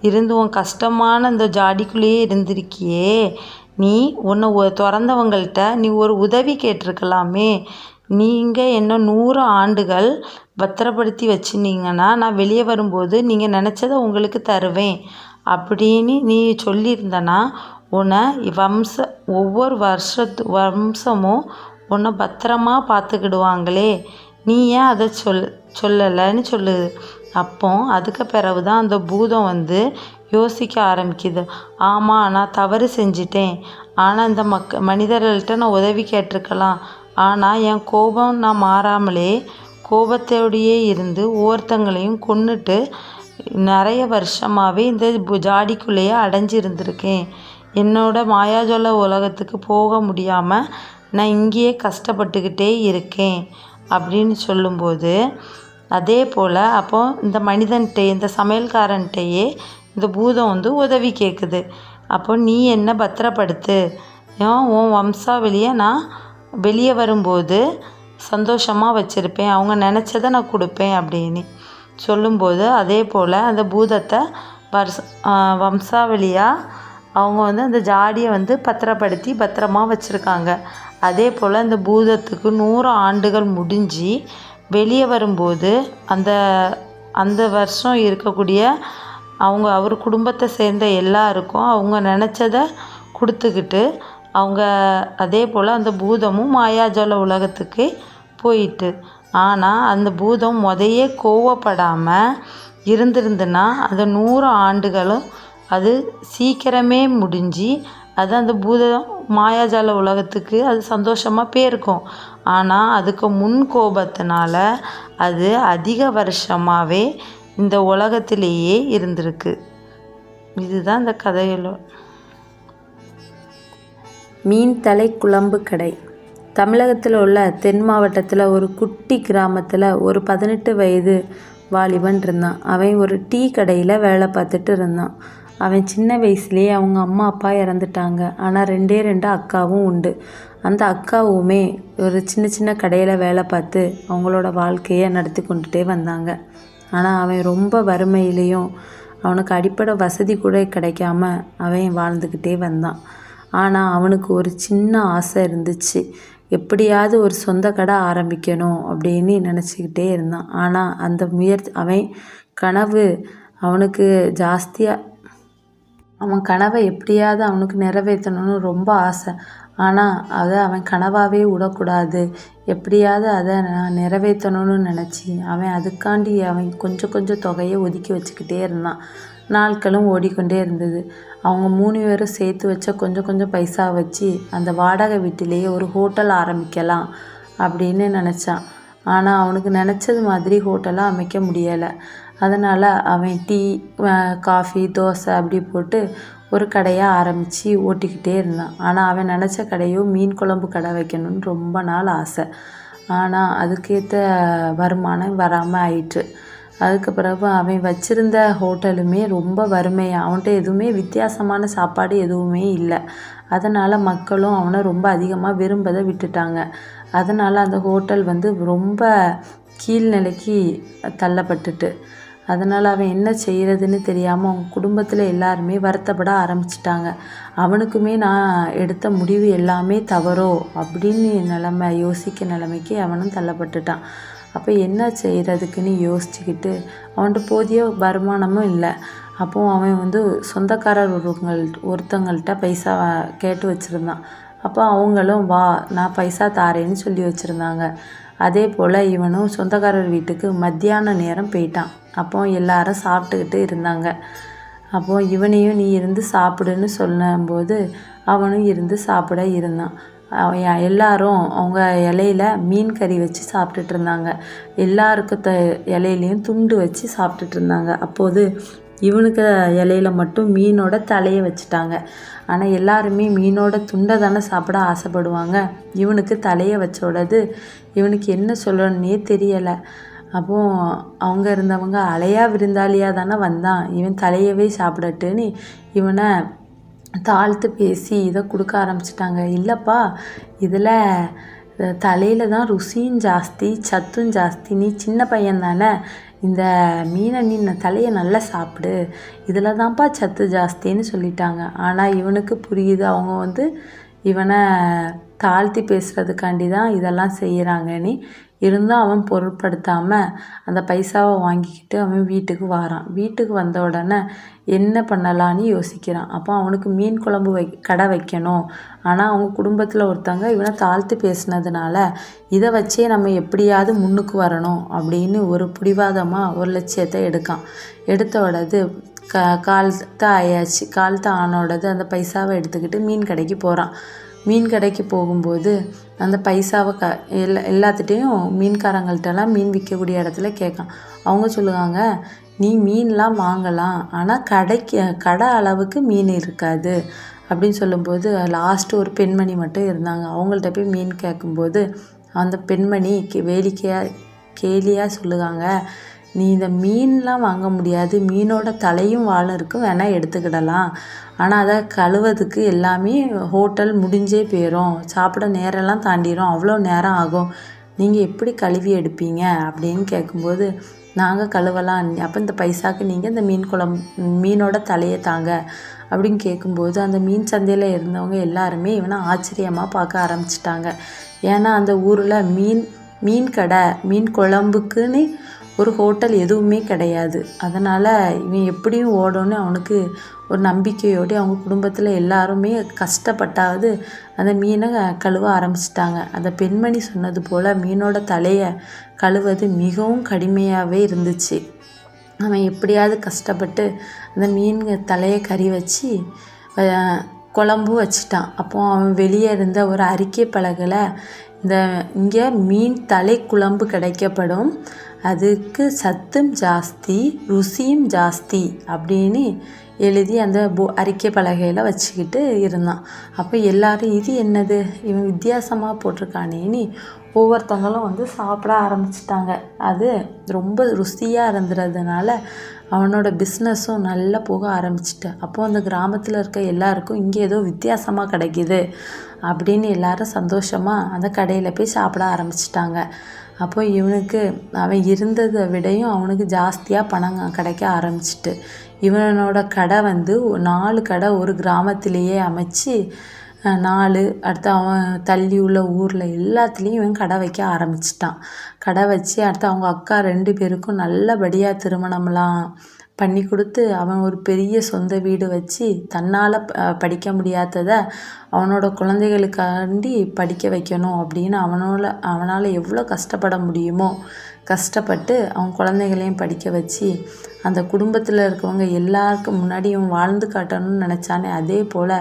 இருந்து உன் கஷ்டமான இந்த ஜாடிக்குள்ளேயே இருந்திருக்கியே, நீ உன்னை திறந்தவங்கள்ட்ட நீ ஒரு உதவி கேட்டிருக்கலாமே. நீங்கள் என்ன 100 ஆண்டுகள் பத்திரப்படுத்தி வச்சுருந்தீங்கன்னா நான் வெளியே வரும்போது நீங்கள் நினச்சதை உங்களுக்கு தருவேன் அப்படின்னு நீ சொல்லியிருந்தனா உன்னை ஒவ்வொரு வம்சமும் உன்னை பத்திரமா பார்த்துக்கிடுவாங்களே. நீ ஏன் அதை சொல்லலைன்னு சொல்லுது. அப்போ அதுக்கு பிறகு தான் அந்த பூதம் வந்து யோசிக்க ஆரம்பிக்குது. ஆமாம், நான் தவறு செஞ்சிட்டேன். ஆனால் இந்த மனிதர்கள்ட்ட நான் உதவி கேட்டிருக்கலாம். ஆனால் என் கோபம் நான் மாறாமலே கோபத்தோடையே இருந்து ஒவ்வொருத்தங்களையும் கொன்னுட்டு நிறைய வருஷமாகவே இந்த ஜாடிக்குள்ளேயே அடைஞ்சிருந்திருக்கேன். என்னோட மாயாஜால உலகத்துக்கு போக முடியாமல் நான் இங்கேயே கஷ்டப்பட்டுக்கிட்டே இருக்கேன் அப்படின்னு சொல்லும்போது, அதே போல் அப்போ இந்த இந்த சமையல்காரன்ட்டையே இந்த பூதம் வந்து உதவி கேட்குது. அப்போ நீ என்ன பத்திரப்படுத்து, உன் வம்சாவளியை நான் வெளியே வரும்போது சந்தோஷமாக வச்சுருப்பேன், அவங்க நினச்சதை நான் கொடுப்பேன் அப்படின்னு சொல்லும்போது, அதே போல் அந்த பூதத்தை வம்சாவளியாக அவங்க வந்து அந்த ஜாடியை வந்து பத்திரப்படுத்தி பத்திரமா வச்சுருக்காங்க. அதே போல் அந்த பூதத்துக்கு 100 ஆண்டுகள் முடிஞ்சு வெளியே வரும்போது அந்த அந்த வருஷம் இருக்கக்கூடிய அவர் குடும்பத்தை சேர்ந்த எல்லாருக்கும் அவங்க நினச்சதை கொடுத்துக்கிட்டு அவங்க அதே போல் அந்த பூதமும் மாயாஜால உலகத்துக்கு போயிட்டு. ஆனால் அந்த பூதம் கோவப்படாமல் இருந்திருந்துன்னா அந்த 100 ஆண்டுகளும் அது சீக்கிரமே முடிஞ்சு அது அந்த பூதம் மாயாஜால உலகத்துக்கு அது சந்தோஷமாக போயிருக்கும். ஆனால் அதுக்கு முன் கோபத்தினால அது அதிக வருஷமாகவே இந்த உலகத்திலேயே இருந்திருக்கு. இதுதான் இந்த கதையில். மீன் தலை குழம்பு கடை. தமிழகத்தில் உள்ள தென் மாவட்டத்தில் ஒரு குட்டி கிராமத்தில் ஒரு 18 வயது வாலிபன் இருந்தான். அவன் ஒரு டீ கடையில் வேலை பார்த்துட்டு இருந்தான். அவன் சின்ன வயசுலேயே அவங்க அம்மா அப்பா இறந்துட்டாங்க. ஆனால் 2 அக்காவும் உண்டு. அந்த அக்காவுமே ஒரு சின்ன சின்ன கடையில் வேலை பார்த்து அவங்களோட வாழ்க்கையை நடத்தி கொண்டுட்டே வந்தாங்க. ஆனால் அவன் ரொம்ப வறுமையிலையும் அவனுக்கு அடிப்படை வசதி கூட கிடைக்காம அவன் வாழ்ந்துக்கிட்டே வந்தான். ஆனால் அவனுக்கு ஒரு சின்ன ஆசை இருந்துச்சு. எப்படியாவது ஒரு சொந்த கடை ஆரம்பிக்கணும் அப்படின்னு நினச்சிக்கிட்டே இருந்தான். ஆனால் அந்த அவன் கனவு அவனுக்கு ஜாஸ்தியாக அவன் கனவை எப்படியாவது அவனுக்கு நிறைவேற்றணும்னு ரொம்ப ஆசை. ஆனால் அதை அவன் கனவாகவே விடக்கூடாது, எப்படியாவது அதை நான் நிறைவேற்றணும்னு நினச்சி அவன் அதுக்காண்டி அவன் கொஞ்சம் கொஞ்சம் தொகையை ஒதுக்கி வச்சுக்கிட்டே இருந்தான். நாட்களும் ஓடிக்கொண்டே இருந்தது. அவங்க 3 பேரும் சேர்த்து வச்ச கொஞ்சம் கொஞ்சம் பைசா வச்சு அந்த வாடகை வீட்டிலேயே ஒரு ஹோட்டல் ஆரம்பிக்கலாம் அப்படின்னு நினச்சான். ஆனால் அவனுக்கு நினச்சது மாதிரி ஹோட்டலாக அமைக்க முடியலை. அதனால் அவன் டீ, காஃபி, தோசை அப்படி போட்டு ஒரு கடையாக ஆரம்பித்து ஓட்டிக்கிட்டே இருந்தான். ஆனால் அவன் நினச்ச கடையோ மீன் குழம்பு கடை வைக்கணும்னு ரொம்ப நாள் ஆசை. ஆனால் அதுக்கேற்ற வருமானம் வராமல் ஆயிற்று. அதுக்கு பிறகு அவன் வச்சுருந்த ஹோட்டலுமே ரொம்ப வறுமையாக, அவன்கிட்ட எதுவுமே வித்தியாசமான சாப்பாடு எதுவுமே இல்லை. அதனால் மக்களும் அவனை ரொம்ப அதிகமாக விரும்பதை விட்டுட்டாங்க. அதனால் அந்த ஹோட்டல் வந்து ரொம்ப கீழ்நிலைக்கு தள்ளப்பட்டுட்டு. அதனால் அவன் என்ன செய்கிறதுன்னு தெரியாமல் அவங்க குடும்பத்தில் எல்லாருமே வருத்தப்பட ஆரம்பிச்சிட்டாங்க. அவனுக்குமே நான் எடுத்த முடிவு எல்லாமே தவறோ அப்படின்னு யோசிக்க நிலைமைக்கு அவனும் தள்ளப்பட்டுட்டான். அப்போ என்ன செய்கிறதுக்குன்னு யோசிச்சுக்கிட்டு அவன்கிட்ட போதிய வருமானமும் இல்லை. அப்போது அவன் வந்து சொந்தக்காரர் ஒருத்தங்கள்ட்ட பைசா கேட்டு வச்சுருந்தான். அப்போ அவங்களும் வா நான் பைசா தாரேன்னு சொல்லி வச்சுருந்தாங்க. அதே போல் இவனும் சொந்தக்காரர் வீட்டுக்கு மத்தியான நேரம் போயிட்டான். அப்போ எல்லாரும் சாப்பிட்டுக்கிட்டு இருந்தாங்க. அப்போது இவனையும் நீ இருந்து சாப்பிடுன்னு சொல்லும்போது அவனும் இருந்து சாப்பிட இருந்தான். எல்லாரும் அவங்க இலையில மீன் கறி வச்சு சாப்பிட்டுட்டு இருந்தாங்க. எல்லாருக்கும் இலையிலையும் துண்டு வச்சு சாப்பிட்டுட்டு இருந்தாங்க. அப்போது இவனுக்கு இலையில மட்டும் மீனோட தலையை வச்சுட்டாங்க. ஆனால் எல்லாருமே மீனோட துண்டை தானே சாப்பிட ஆசைப்படுவாங்க. இவனுக்கு தலையை வச்சோடது இவனுக்கு என்ன சொல்லணுன்னே தெரியலை. அப்போது அவங்க இருந்தவங்க அலையா விருந்தாளியாக தானே வந்தான், இவன் தலையவே சாப்பிடட்டுன்னு இவனை தாழ்த்து பேசி இதை கொடுக்க ஆரம்பிச்சிட்டாங்க. இல்லைப்பா, இதில் தலையில் தான் ருசியும் ஜாஸ்தி, சத்தும் ஜாஸ்தி, நீ சின்ன பையன் தானே, இந்த மீனை நீ தலையை நல்லா சாப்பிடு, இதில் தான்ப்பா சத்து ஜாஸ்தின்னு சொல்லிட்டாங்க. ஆனால் இவனுக்கு புரியுது அவங்க இவனை தாழ்த்தி பேசுகிறதுக்காண்டி தான் இதெல்லாம் செய்கிறாங்கன்னு. இருந்தும் அவன் பொருட்படுத்தாமல் அந்த பைசாவை வாங்கிக்கிட்டு அவன் வீட்டுக்கு வாரான். வீட்டுக்கு வந்த உடனே என்ன பண்ணலான்னு யோசிக்கிறான். அப்போ அவனுக்கு மீன் குழம்பு கடை வைக்கணும். ஆனால் அவங்க குடும்பத்தில் ஒருத்தவங்க இவனை தாழ்த்து பேசினதுனால இதை வச்சே நம்ம எப்படியாவது முன்னுக்கு வரணும் அப்படின்னு ஒரு பிடிவாதமாக ஒரு லட்சியத்தை எடுக்கான். எடுத்த உடனே காலத்தை ஆயாச்சு. காலத்தை ஆனோடது அந்த பைசாவை எடுத்துக்கிட்டு மீன் கடைக்கு போகிறான். மீன் கடைக்கு போகும்போது அந்த பைசாவை எல்லாத்துட்டையும் மீன்காரங்கள்ட்டெல்லாம் மீன் விற்கக்கூடிய இடத்துல கேட்கான். அவங்க சொல்லுவாங்க, நீ மீன்லாம் வாங்கலாம், ஆனால் கடை அளவுக்கு மீன் இருக்காது அப்படின்னு சொல்லும்போது லாஸ்ட்டு ஒரு பெண்மணி மட்டும் இருந்தாங்க. அவங்கள்ட்ட போய் மீன் கேட்கும்போது அந்த பெண்மணி கேலியாக சொல்லுவாங்க, நீ இந்த மீன்லாம் வாங்க முடியாது, மீனோட தலையும் வாழும் இருக்கும், வேணால் எடுத்துக்கிடலாம். ஆனால் அதை கழுவதுக்கு எல்லாமே ஹோட்டல் முடிஞ்சே போயிடும், சாப்பிட நேரம்லாம் தாண்டிடும், அவ்வளோ நேரம் ஆகும், நீங்கள் எப்படி கழுவி எடுப்பீங்க அப்படின்னு கேட்கும்போது நாங்கள் கழுவலாம், அப்போ இந்த பைசாவுக்கு நீங்கள் இந்த மீனோட தலையை தாங்க அப்படின்னு கேட்கும்போது அந்த மீன் சந்தையில் இருந்தவங்க எல்லாருமே இவனை ஆச்சரியமாக பார்க்க ஆரம்பிச்சிட்டாங்க. ஏன்னா அந்த ஊரில் மீன் கடை, மீன் குழம்புக்குன்னு ஒரு ஹோட்டல் எதுவுமே கிடையாது. அதனால் இவன் எப்படியும் ஓடணும்னு அவனுக்கு ஒரு நம்பிக்கையோடு அவங்க குடும்பத்தில் எல்லாருமே கஷ்டப்பட்டாவது அந்த மீனை கழுவ ஆரம்பிச்சிட்டாங்க. அந்த பெண்மணி சொன்னது போல் மீனோட தலையை கழுவது மிகவும் கடுமையாகவே இருந்துச்சு. அவன் எப்படியாவது கஷ்டப்பட்டு அந்த மீன் தலையை கறி வச்சு குழம்பு வச்சிட்டான். அப்போ அவன் வெளியே இருந்த ஒரு அறிக்கை பலகையில் இங்கே மீன் தலை குழம்பு கிடைக்கப்படும், அதுக்கு சத்தும் ஜாஸ்தி, ருசியும் ஜாஸ்தி அப்படின்னு எழுதி அந்த அறிக்கை பலகையில் வச்சுக்கிட்டு இருந்தான். அப்போ எல்லாரும் இது என்னது, இவன் வித்தியாசமாக போட்டிருக்கானேன்னு ஒவ்வொருத்தங்களும் சாப்பிட ஆரம்பிச்சிட்டாங்க. அது ரொம்ப ருசியாக இருந்துறதுனால அவனோட பிஸ்னஸும் நல்லா போக ஆரம்பிச்சிட்டு. அப்போது அந்த கிராமத்தில் இருக்க எல்லாருக்கும் இங்கே ஏதோ வித்தியாசமாக கிடைக்கிது அப்படின்னு எல்லாரும் சந்தோஷமாக அந்த கடையில் போய் சாப்பிட ஆரம்பிச்சிட்டாங்க. அப்போ இவனுக்கு அவன் இருந்ததை விடையும் அவனுக்கு ஜாஸ்தியாக பணம் கிடைக்க ஆரம்பிச்சிட்டு. இவனோட கடை 4 கடை ஒரு கிராமத்திலேயே அமைச்சு 4 அடுத்து அவன் தள்ளி உள்ள ஊரில் எல்லாத்துலேயும் இவன் கடை வைக்க ஆரம்பிச்சிட்டான். கடை வச்சு அடுத்து அவங்க அக்கா 2 பேருக்கும் நல்லபடியாக திருமணம்லாம் பண்ணி கொடுத்து அவன் ஒரு பெரிய சொந்த வீடு வச்சு தன்னால் படிக்க முடியாததை அவனோட குழந்தைகளுக்காண்டி படிக்க வைக்கணும் அப்படின்னு அவனால் எவ்வளோ கஷ்டப்பட முடியுமோ கஷ்டப்பட்டு அவன் குழந்தைகளையும் படிக்க வச்சு அந்த குடும்பத்தில் இருக்கவங்க எல்லாருக்கும் முன்னாடி அவன் வாழ்ந்து காட்டணும்னு நினச்சானே, அதே போல்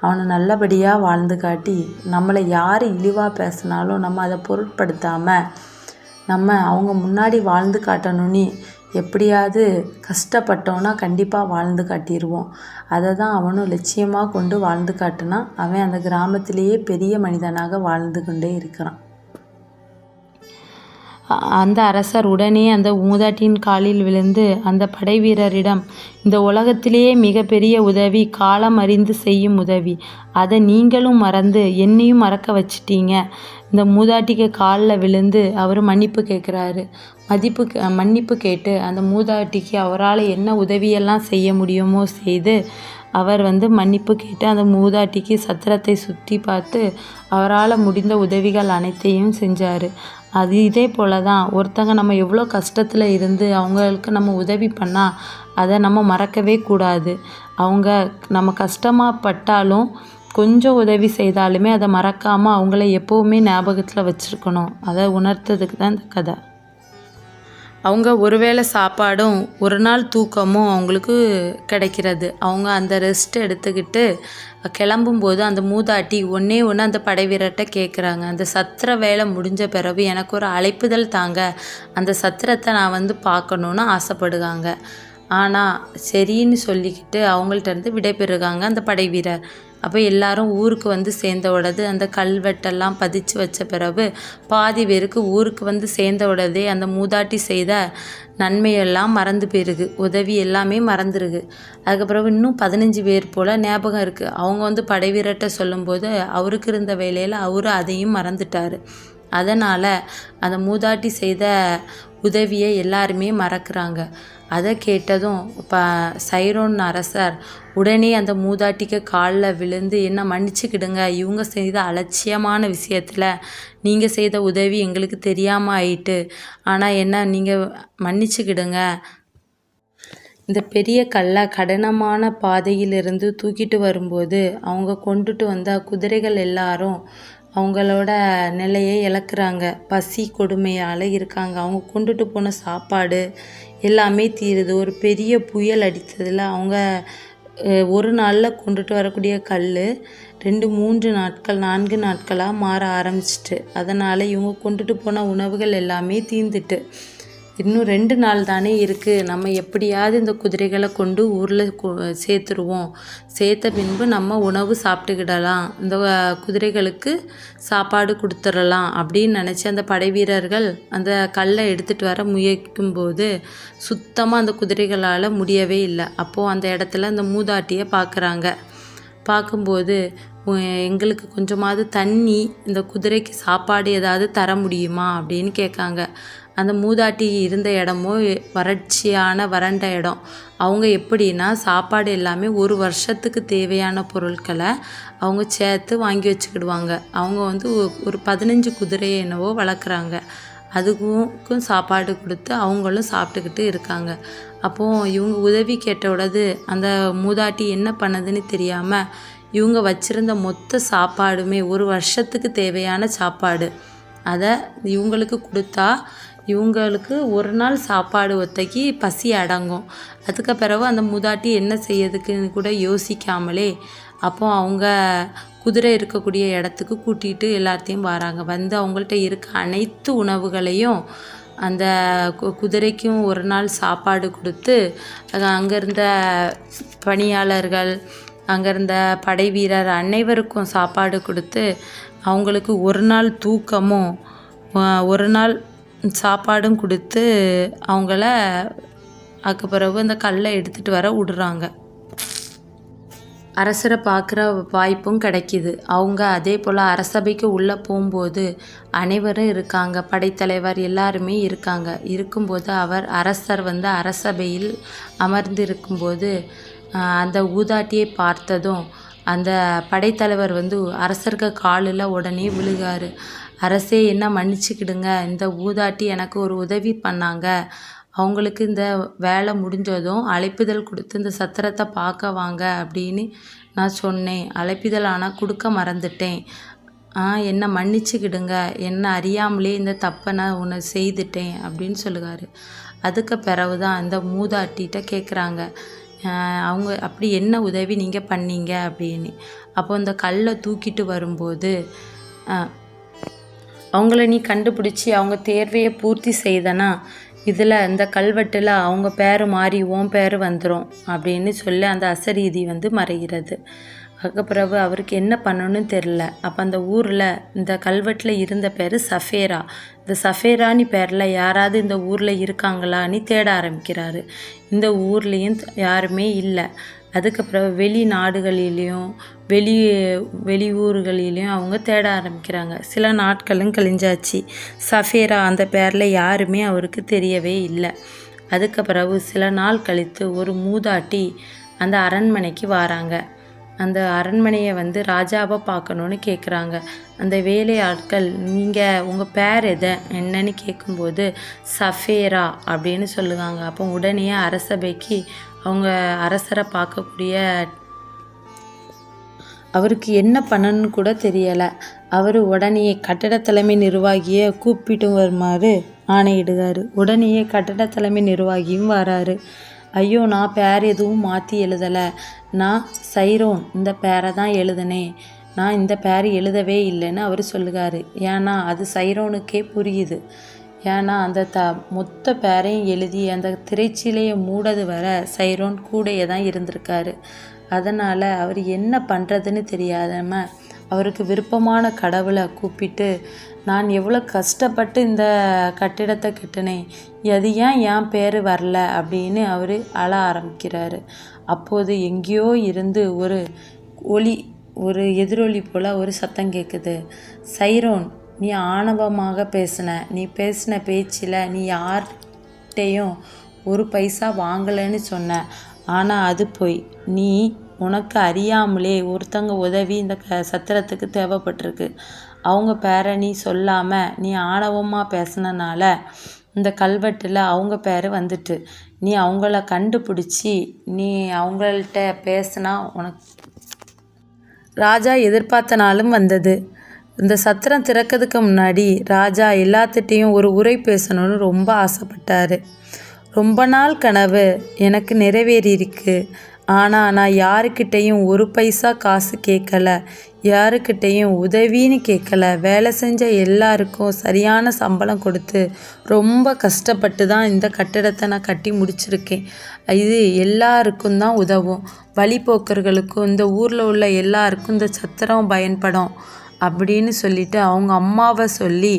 அவனை நல்லபடியாக வாழ்ந்து காட்டி நம்மளை யார் இழிவாக பேசினாலும் நம்ம அதை பொருட்படுத்தாமல் நம்ம அவங்க முன்னாடி வாழ்ந்து காட்டணும்னு எப்படியாவது கஷ்டப்பட்டோன்னா கண்டிப்பாக வாழ்ந்து காட்டிடுவோம். அதை தான் அவனும் லட்சியமாக கொண்டு வாழ்ந்து காட்டினான். அவன் அந்த கிராமத்திலேயே பெரிய மனிதனாக வாழ்ந்து கொண்டே இருக்கிறான். அந்த அரசர் உடனே அந்த மூதாட்டியின் காலில் விழுந்து அந்த படை வீரரிடம், இந்த உலகத்திலேயே மிகப்பெரிய உதவி காலம் அறிந்து செய்யும் உதவி, அதை நீங்களும் மறந்து என்னையும் மறக்க வச்சிட்டீங்க. இந்த மூதாட்டிக்கு காலில் விழுந்து அவர் மன்னிப்பு கேட்குறாரு. மன்னிப்பு கேட்டு அந்த மூதாட்டிக்கு அவரால் என்ன உதவியெல்லாம் செய்ய முடியுமோ செய்து அவர் மன்னிப்பு கேட்டு அந்த மூதாட்டிக்கு சத்திரத்தை சுற்றி பார்த்து அவரால் முடிந்த உதவிகள் அனைத்தையும் செஞ்சார். இதே போல் தான் ஒருத்தங்க நம்ம எவ்வளோ கஷ்டத்தில் இருந்து அவங்களுக்கு நம்ம உதவி பண்ணால் அதை நம்ம மறக்கவே கூடாது. அவங்க நம்ம கஷ்டமாக பட்டாலும் கொஞ்சம் உதவி செய்தாலுமே அதை மறக்காமல் அவங்கள எப்போவுமே ஞாபகத்தில் வச்சுருக்கணும். அதை உணர்த்ததுக்கு தான் இந்த கதை. அவங்க ஒருவேளை சாப்பாடும் ஒரு நாள் தூக்கமும் அவங்களுக்கு கிடைக்கிறது. அவங்க அந்த ரெஸ்ட் எடுத்துக்கிட்டு கிளம்பும்போது அந்த மூதாட்டி ஒன்று அந்த படை வீரர்கிட்ட கேட்குறாங்க, அந்த சத்திர வேலை முடிஞ்ச பிறகு எனக்கு ஒரு அழைப்புதல் தாங்க, அந்த சத்திரத்தை நான் பார்க்கணுன்னு ஆசைப்படுகாங்க. ஆனால் சரின்னு சொல்லிக்கிட்டு அவங்கள்ட்ட விடைபெறுகாங்க அந்த படை வீரர். அப்போ எல்லாரும் ஊருக்கு சேர்ந்த உடனே அந்த கல்வெட்டெல்லாம் பதிச்சு வச்ச பிறகு பாதி பேருக்கு ஊருக்கு சேர்ந்த உடனே அந்த மூதாட்டி செய்த நன்மையெல்லாம் மறந்து போயிருக்கு, உதவி எல்லாமே மறந்துருக்கு. அதுக்கப்புறம் இன்னும் 15 பேர் போல் ஞாபகம் இருக்குது. அவங்க படை வீரர்கிட்ட சொல்லும்போது அவருக்கு இருந்த வேலையில் அவரு அதையும் மறந்துட்டார். அதனால் அந்த மூதாட்டி செய்த உதவியை எல்லாருமே மறக்கிறாங்க. அதை கேட்டதும் சைரோன் அரசர் உடனே அந்த மூதாட்டிக்கு காலில் விழுந்து என்ன மன்னிச்சுக்கிடுங்க, இவங்க செய்த அலட்சியமான விஷயத்தில் நீங்கள் செய்த உதவி எங்களுக்கு தெரியாமல் ஆயிட்டு, ஆனால் என்ன நீங்கள் மன்னிச்சுக்கிடுங்க. இந்த பெரிய கல்லை கடினமான பாதையிலிருந்து தூக்கிட்டு வரும்போது அவங்க கொண்டுட்டு வந்த குதிரைகள் எல்லாரும் அவங்களோட நிலையை இழக்கிறாங்க. பசி கொடுமையால் இருக்காங்க. அவங்க கொண்டுட்டு போன சாப்பாடு எல்லாமே தீருது. ஒரு பெரிய புயல் அடித்ததில் அவங்க ஒரு நாளில் கொண்டுட்டு வரக்கூடிய கல் 2, 3 நாட்கள் 4 நாட்களாக மாற ஆரம்பிச்சிட்டு, அதனால் இவங்க கொண்டுட்டு போன உணவுகள் எல்லாமே தீர்ந்துட்டு, இன்னும் 2 நாள் தானே இருக்குது, நம்ம எப்படியாவது இந்த குதிரைகளை கொண்டு ஊரில் சேர்த்துருவோம், சேர்த்த பின்பு நம்ம உணவு சாப்பிட்டுக்கிடலாம், இந்த குதிரைகளுக்கு சாப்பாடு கொடுத்துடலாம் அப்படின்னு நினச்சி அந்த படை வீரர்கள் அந்த கல்லை எடுத்துகிட்டு வர முயற்கும்போது சுத்தமாக அந்த குதிரைகளால் முடியவே இல்லை. அப்போது அந்த இடத்துல அந்த மூதாட்டியை பார்க்குறாங்க. பார்க்கும்போது எங்களுக்கு கொஞ்சமாவது தண்ணி, இந்த குதிரைக்கு சாப்பாடு ஏதாவது தர முடியுமா அப்படின்னு கேட்காங்க. அந்த மூதாட்டி இருந்த இடமோ வறண்ட இடம். அவங்க எப்படின்னா சாப்பாடு எல்லாமே ஒரு வருஷத்துக்கு தேவையான பொருட்களை அவங்க சேர்த்து வாங்கி வச்சுக்கிடுவாங்க. அவங்க வந்து ஒரு 15 குதிரையை என்னவோ வளர்க்குறாங்க. அதுக்கும் சாப்பாடு கொடுத்து அவங்களும் சாப்பிட்டுக்கிட்டு இருக்காங்க. அப்போது இவங்க உதவி கேட்டவுடது அந்த மூதாட்டி என்ன பண்ணதுன்னு தெரியாமல் இவங்க வச்சுருந்த மொத்த சாப்பாடுமே ஒரு வருஷத்துக்கு தேவையான சாப்பாடு, அதை இவங்களுக்கு கொடுத்தா இவங்களுக்கு ஒரு நாள் சாப்பாடு ஒத்தைக்கு பசி அடங்கும். அதுக்கு பிறகு அந்த மூதாட்டி என்ன செய்யறதுக்குன்னு கூட யோசிக்காமலே அப்போ அவங்க குதிரை இருக்கக்கூடிய இடத்துக்கு கூட்டிகிட்டு எல்லாத்தையும் வராங்க. வந்து அவங்கள்ட்ட இருக்க அனைத்து உணவுகளையும் அந்த குதிரைக்கும் ஒரு நாள் சாப்பாடு கொடுத்து, அங்கே இருந்த பணியாளர்கள், அங்கே இருந்த படை வீரர் அனைவருக்கும் சாப்பாடு கொடுத்து, அவங்களுக்கு ஒரு நாள் தூக்கமும் ஒரு நாள் சாப்பாடும் கொடுத்து அவங்கள அதுக்கு பிறகு அந்த கல்லை எடுத்துகிட்டு வர விடுறாங்க. அரசரை பார்க்குற வாய்ப்பும் கிடைக்கிது. அவங்க அதே போல் அரசபைக்கு உள்ளே போகும்போது அனைவரும் இருக்காங்க. படைத்தலைவர் எல்லாருமே இருக்காங்க. இருக்கும்போது அரசர் வந்து அரசபையில் அமர்ந்திருக்கும்போது அந்த ஊதாட்டியை பார்த்ததும் அந்த படைத்தலைவர் வந்து அரசருக்கு காலில் உடனே விழுகாரு. அரசே என்ன மன்னிச்சுக்கிடுங்க, இந்த ஊதாட்டி எனக்கு ஒரு உதவி பண்ணாங்க, அவங்களுக்கு இந்த வேலை முடிஞ்சதும் அழைப்பிதழ் கொடுத்து இந்த சத்திரத்தை பார்க்க வாங்க அப்படின்னு நான் சொன்னேன். அழைப்பிதழ் ஆனால் கொடுக்க மறந்துட்டேன். என்னை மன்னிச்சுக்கிடுங்க, என்னை அறியாமலே இந்த தப்பை நான் உன்னை செய்துட்டேன் அப்படின்னு சொல்லுவார். அதுக்கு பிறகு தான் இந்த மூதாட்டிகிட்ட கேட்குறாங்க, அவங்க அப்படி என்ன உதவி நீங்கள் பண்ணீங்க அப்படின்னு. அப்போ இந்த கல்லை தூக்கிட்டு வரும்போது அவங்கள நீ கண்டுபிடிச்சி அவங்க தேர்வையை பூர்த்தி செய்தனா இதில் இந்த கல்வெட்டில் அவங்க பேர் மாறி உன் பேர் வந்துடும் அப்படின்னு சொல்லி அந்த அசரீதி வந்து மறைகிறது. அதுக்கப்புறவு அவருக்கு என்ன பண்ணணும்னு தெரில. அப்போ அந்த ஊரில் இந்த கல்வெட்டில் இருந்த பேர் சஃபேரா. இந்த சஃபேரானி பேரில் யாராவது இந்த ஊரில் இருக்காங்களான்னு தேட ஆரம்பிக்கிறாரு. இந்த ஊர்லேயும் யாருமே இல்லை. அதுக்கப்புறம் வெளிநாடுகளிலையும் வெளியூர்களிலையும் அவங்க தேட ஆரம்பிக்கிறாங்க. சில நாட்களும் கழிஞ்சாச்சு. சஃபேரா அந்த பேரில் யாருமே அவருக்கு தெரியவே இல்லை. அதுக்கு பிறகு சில நாள் கழித்து ஒரு மூதாட்டி அந்த அரண்மனைக்கு வராங்க. அந்த அரண்மனையை வந்து ராஜாவை பார்க்கணுன்னு கேட்குறாங்க. அந்த வேலையாட்கள் நீங்கள் உங்கள் பேர் என்னன்னு கேட்கும்போது சஃபேரா அப்படின்னு சொல்லுவாங்க. அப்போ உடனே அரசபைக்கு அவங்க அரசரை பார்க்கக்கூடிய அவருக்கு என்ன பண்ணணும்னு கூட தெரியலை. அவர் உடனே கட்டட தலைமை நிர்வாகியை கூப்பிட்டு வருமாறு ஆணையிடுகார். உடனே கட்டட தலைமை நிர்வாகியும் வராரு. ஐயோ, நான் பேர் எதுவும் மாற்றி எழுதலை, நான் சைரோன் இந்த பேரை தான் எழுதினேன், நான் இந்த பேர் எழுதவே இல்லைன்னு அவர் சொல்லுகார். ஏன்னா அது சைரோனுக்கே புரியுது. ஏன்னா அந்த மொத்த பேரையும் எழுதி அந்த திரைச்சீலையை மூடது வர சைரோன் கூடையே தான் இருந்திருக்காரு. அதனால் அவர் என்ன பண்ணுறதுன்னு தெரியாதம அவருக்கு விருப்பமான கடவுளை கூப்பிட்டு, நான் எவ்வளோ கஷ்டப்பட்டு இந்த கட்டிடத்தை கட்டினேன், அது ஏன் என் பேர் வரல அப்படின்னு அவர் அழ ஆரம்பிக்கிறாரு. அப்போது எங்கேயோ இருந்து ஒரு எதிரொலி போல் ஒரு சத்தம் கேட்குது. சைரோன், நீ ஆணவமாக பேசின. நீ பேசின பேச்சில் நீ யார்கிட்டையும் ஒரு பைசா வாங்கலைன்னு சொன்ன. ஆனால் அது பொய். நீ உனக்கு அறியாமலே ஒருத்தங்க உதவி இந்த சத்திரத்துக்கு தேவைப்பட்டிருக்கு. அவங்க பேரை நீ சொல்லாமல் நீ ஆணவமாக பேசினனால இந்த கல்வெட்டில் அவங்க பேர் வந்துட்டு. நீ அவங்கள கண்டுபிடிச்சி நீ அவங்கள்ட்ட பேசினா உனக்கு ராஜா எதிர்பார்த்த நாளும் வந்தது. இந்த சத்திரம் திறக்கிறதுக்கு முன்னாடி ராஜா எல்லாத்துட்டையும் ஒரு உரை பேசணும்னு ரொம்ப ஆசைப்பட்டார். ரொம்ப நாள் கனவு எனக்கு நிறைவேறியிருக்கு. ஆனால் நான் யாருக்கிட்டேயும் ஒரு பைசா காசு கேட்கல, யாருக்கிட்டேயும் உதவின்னு கேட்கல. வேலை செஞ்ச எல்லாருக்கும் சரியான சம்பளம் கொடுத்து ரொம்ப கஷ்டப்பட்டு தான் இந்த கட்டிடத்தை நான் கட்டி முடிச்சிருக்கேன். இது எல்லாருக்கும் தான் உதவும். வழிபோக்கர்களுக்கும் இந்த ஊரில் உள்ள எல்லாருக்கும் இந்த சத்திரம் பயன்படும் அப்படின்னு சொல்லிட்டு அவங்க அம்மாவை சொல்லி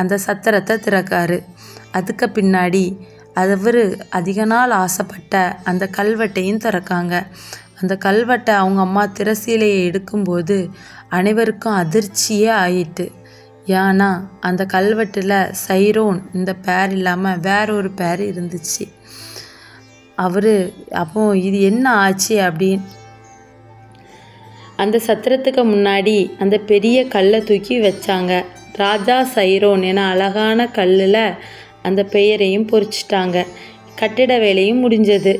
அந்த சத்திரத்தை திறக்காரு. அதுக்கு பின்னாடி அவர் அதிக நாள் ஆசைப்பட்ட அந்த கல்வெட்டையும் திறக்காங்க. அந்த கல்வெட்டை அவங்க அம்மா திரசீலையை எடுக்கும்போது அனைவருக்கும் அதிர்ச்சியே ஆயிட்டு. ஏன்னா அந்த கல்வெட்டில் சைரோன் இந்த பேர் இல்லாமல் வேற ஒரு பேர் இருந்துச்சு. அப்போ இது என்ன ஆச்சு அப்படின்னு அந்த சத்திரத்துக்கு முன்னாடி அந்த பெரிய கல்லை தூக்கி வச்சாங்க. ராஜா சைரோன் என அழகான கல்லில் அந்த பெயரையும் பொறிச்சிட்டாங்க. கட்டிட வேலையும் முடிஞ்சது.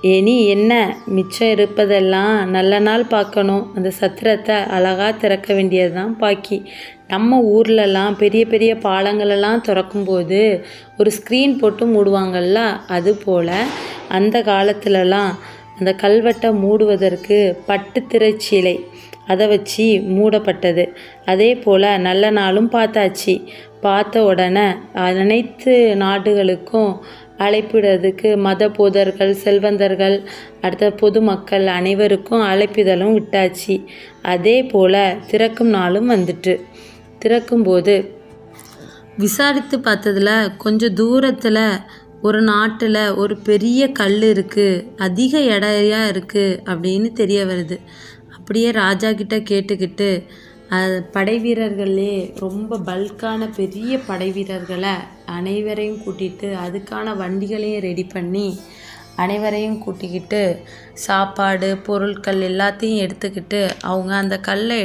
இனி என்ன மிச்சம் இருப்பதெல்லாம் நல்ல நாள் பார்க்கணும். அந்த சத்திரத்தை அழகாக திறக்க வேண்டியது தான் பாக்கி. நம்ம ஊர்லலாம் பெரிய பெரிய பாலங்களெல்லாம் திறக்கும்போது ஒரு ஸ்க்ரீன் போட்டு மூடுவாங்கள்ல, அதுபோல் அந்த காலத்துலலாம் அந்த கல்வெட்டை மூடுவதற்கு பட்டு திரைச்சீலை அதை வச்சு மூடப்பட்டது. அதே போல் நல்ல நாளும் பார்த்தாச்சு. பார்த்த உடனே அனைத்து நாடுகளுக்கும் அழைப்பிடுறதுக்கு மத போதர்கள், செல்வந்தர்கள், அடுத்த பொதுமக்கள் அனைவருக்கும் அழைப்பிதழும் விட்டாச்சு. அதே போல் திறக்கும் நாளும் வந்துட்டு. திறக்கும்போது விசாரித்து பார்த்ததில் கொஞ்சம் தூரத்தில் ஒரு நாட்டில் ஒரு பெரிய கல் இருக்குது, அதிக எடையா இருக்குது அப்படின்னு தெரிய வருது. அப்படியே ராஜா கிட்ட கேட்டுக்கிட்டு படை வீரர்களே ரொம்ப பல்கான பெரிய படை வீரர்களை அனைவரையும் கூட்டிகிட்டு அதுக்கான வண்டிகளையும் ரெடி பண்ணி அனைவரையும் கூட்டிக்கிட்டு சாப்பாடு பொருட்கள் எல்லாத்தையும் எடுத்துக்கிட்டு அவங்க அந்த கல்லை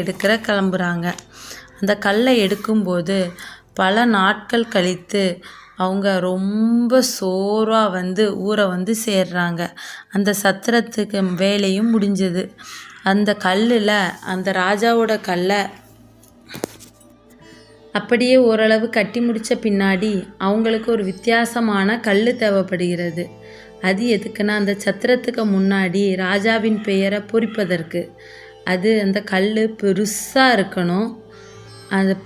கிளம்புறாங்க. அந்த கல்லை எடுக்கும்போது பல நாட்கள் கழித்து அவங்க ரொம்ப சோர்வாக ஊரை சேர்றாங்க. அந்த சத்திரத்துக்கு வேலையும் முடிஞ்சது. அந்த கல்லில் அந்த ராஜாவோட கல்லை அப்படியே ஓரளவு கட்டி முடித்த பின்னாடி அவங்களுக்கு ஒரு வித்தியாசமான கல் தேவைப்படுகிறது. அது எதுக்குன்னா அந்த சத்திரத்துக்கு முன்னாடி ராஜாவின் பெயரை பொறிப்பதற்கு. அந்த கல் பெருசாக இருக்கணும், அது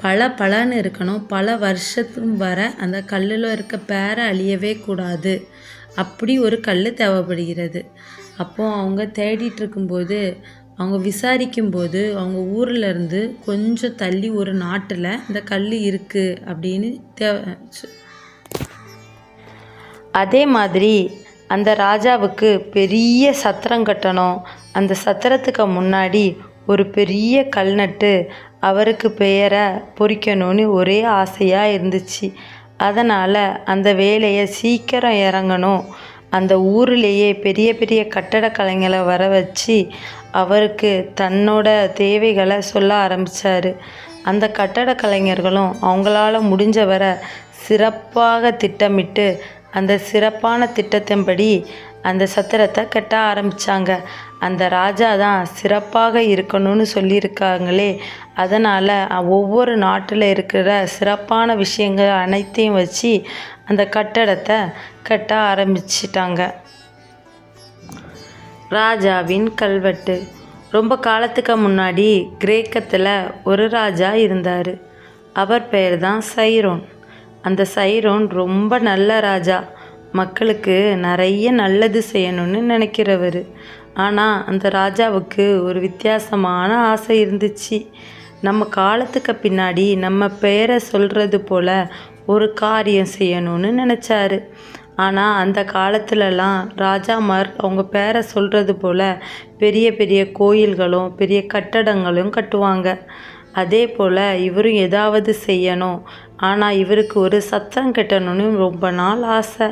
பளன்னு இருக்கணும், பல வருஷத்துக்கும் வர அந்த கல்லில் இருக்க பேரை அழியவே கூடாது. அப்படி ஒரு கல் தேவைப்படுகிறது. அப்போது அவங்க தேடிட்டு இருக்கும்போது அவங்க விசாரிக்கும்போது அவங்க ஊரில் இருந்து கொஞ்சம் தள்ளி ஒரு நாட்டில் இந்த கல் இருக்குது அப்படின்னு அதே மாதிரி அந்த ராஜாவுக்கு பெரிய சத்திரம் கட்டணும். அந்த சத்திரத்துக்கு முன்னாடி ஒரு பெரிய கல் நட்டு அவருக்கு பெயரை பொறிக்கணும்னு ஒரே ஆசையாக இருந்துச்சு. அதனால் அந்த வேலையை சீக்கிரம் இறங்கணும். அந்த ஊர்லேயே பெரிய பெரிய கட்டட கலைஞரை வர வச்சு அவருக்கு தன்னோட தேவைகளை சொல்ல ஆரம்பித்தார். அந்த கட்டட கலைஞர்களும் அவங்களால முடிஞ்ச வர சிறப்பாக திட்டமிட்டு அந்த சிறப்பான திட்டத்தின்படி அந்த சத்திரத்தை கட்ட ஆரம்பித்தாங்க. அந்த ராஜா தான் சிறப்பாக இருக்கணும்னு சொல்லியிருக்காங்களே, அதனால் ஒவ்வொரு நாட்டில் இருக்கிற சிறப்பான விஷயங்கள் அனைத்தையும் வச்சு அந்த கட்டடத்தை கட்ட ஆரம்பிச்சிட்டாங்க. ராஜாவின் கல்வெட்டு. ரொம்ப காலத்துக்கு முன்னாடி கிரேக்கத்தில் ஒரு ராஜா இருந்தார். அவர் பெயர் தான் சைரோன். அந்த சைரோன் ரொம்ப நல்ல ராஜா, மக்களுக்கு நிறைய நல்லது செய்யணும்னு நினைக்கிறவர். ஆனால் அந்த ராஜாவுக்கு ஒரு வித்தியாசமான ஆசை இருந்துச்சு. நம்ம காலத்துக்கு பின்னாடி நம்ம பெயரை சொல்கிறது போல் ஒரு காரியம் செய்யணும்னு நினச்சாரு. ஆனால் அந்த காலத்துலலாம் ராஜாமார் அவங்க பேரை சொல்கிறது போல் பெரிய பெரிய கோயில்களும் பெரிய கட்டடங்களும் கட்டுவாங்க. அதே போல் இவரும் ஏதாவது செய்யணும். ஆனால் இவருக்கு ஒரு சத்திரம் கட்டணும்னு ரொம்ப நாள் ஆசை.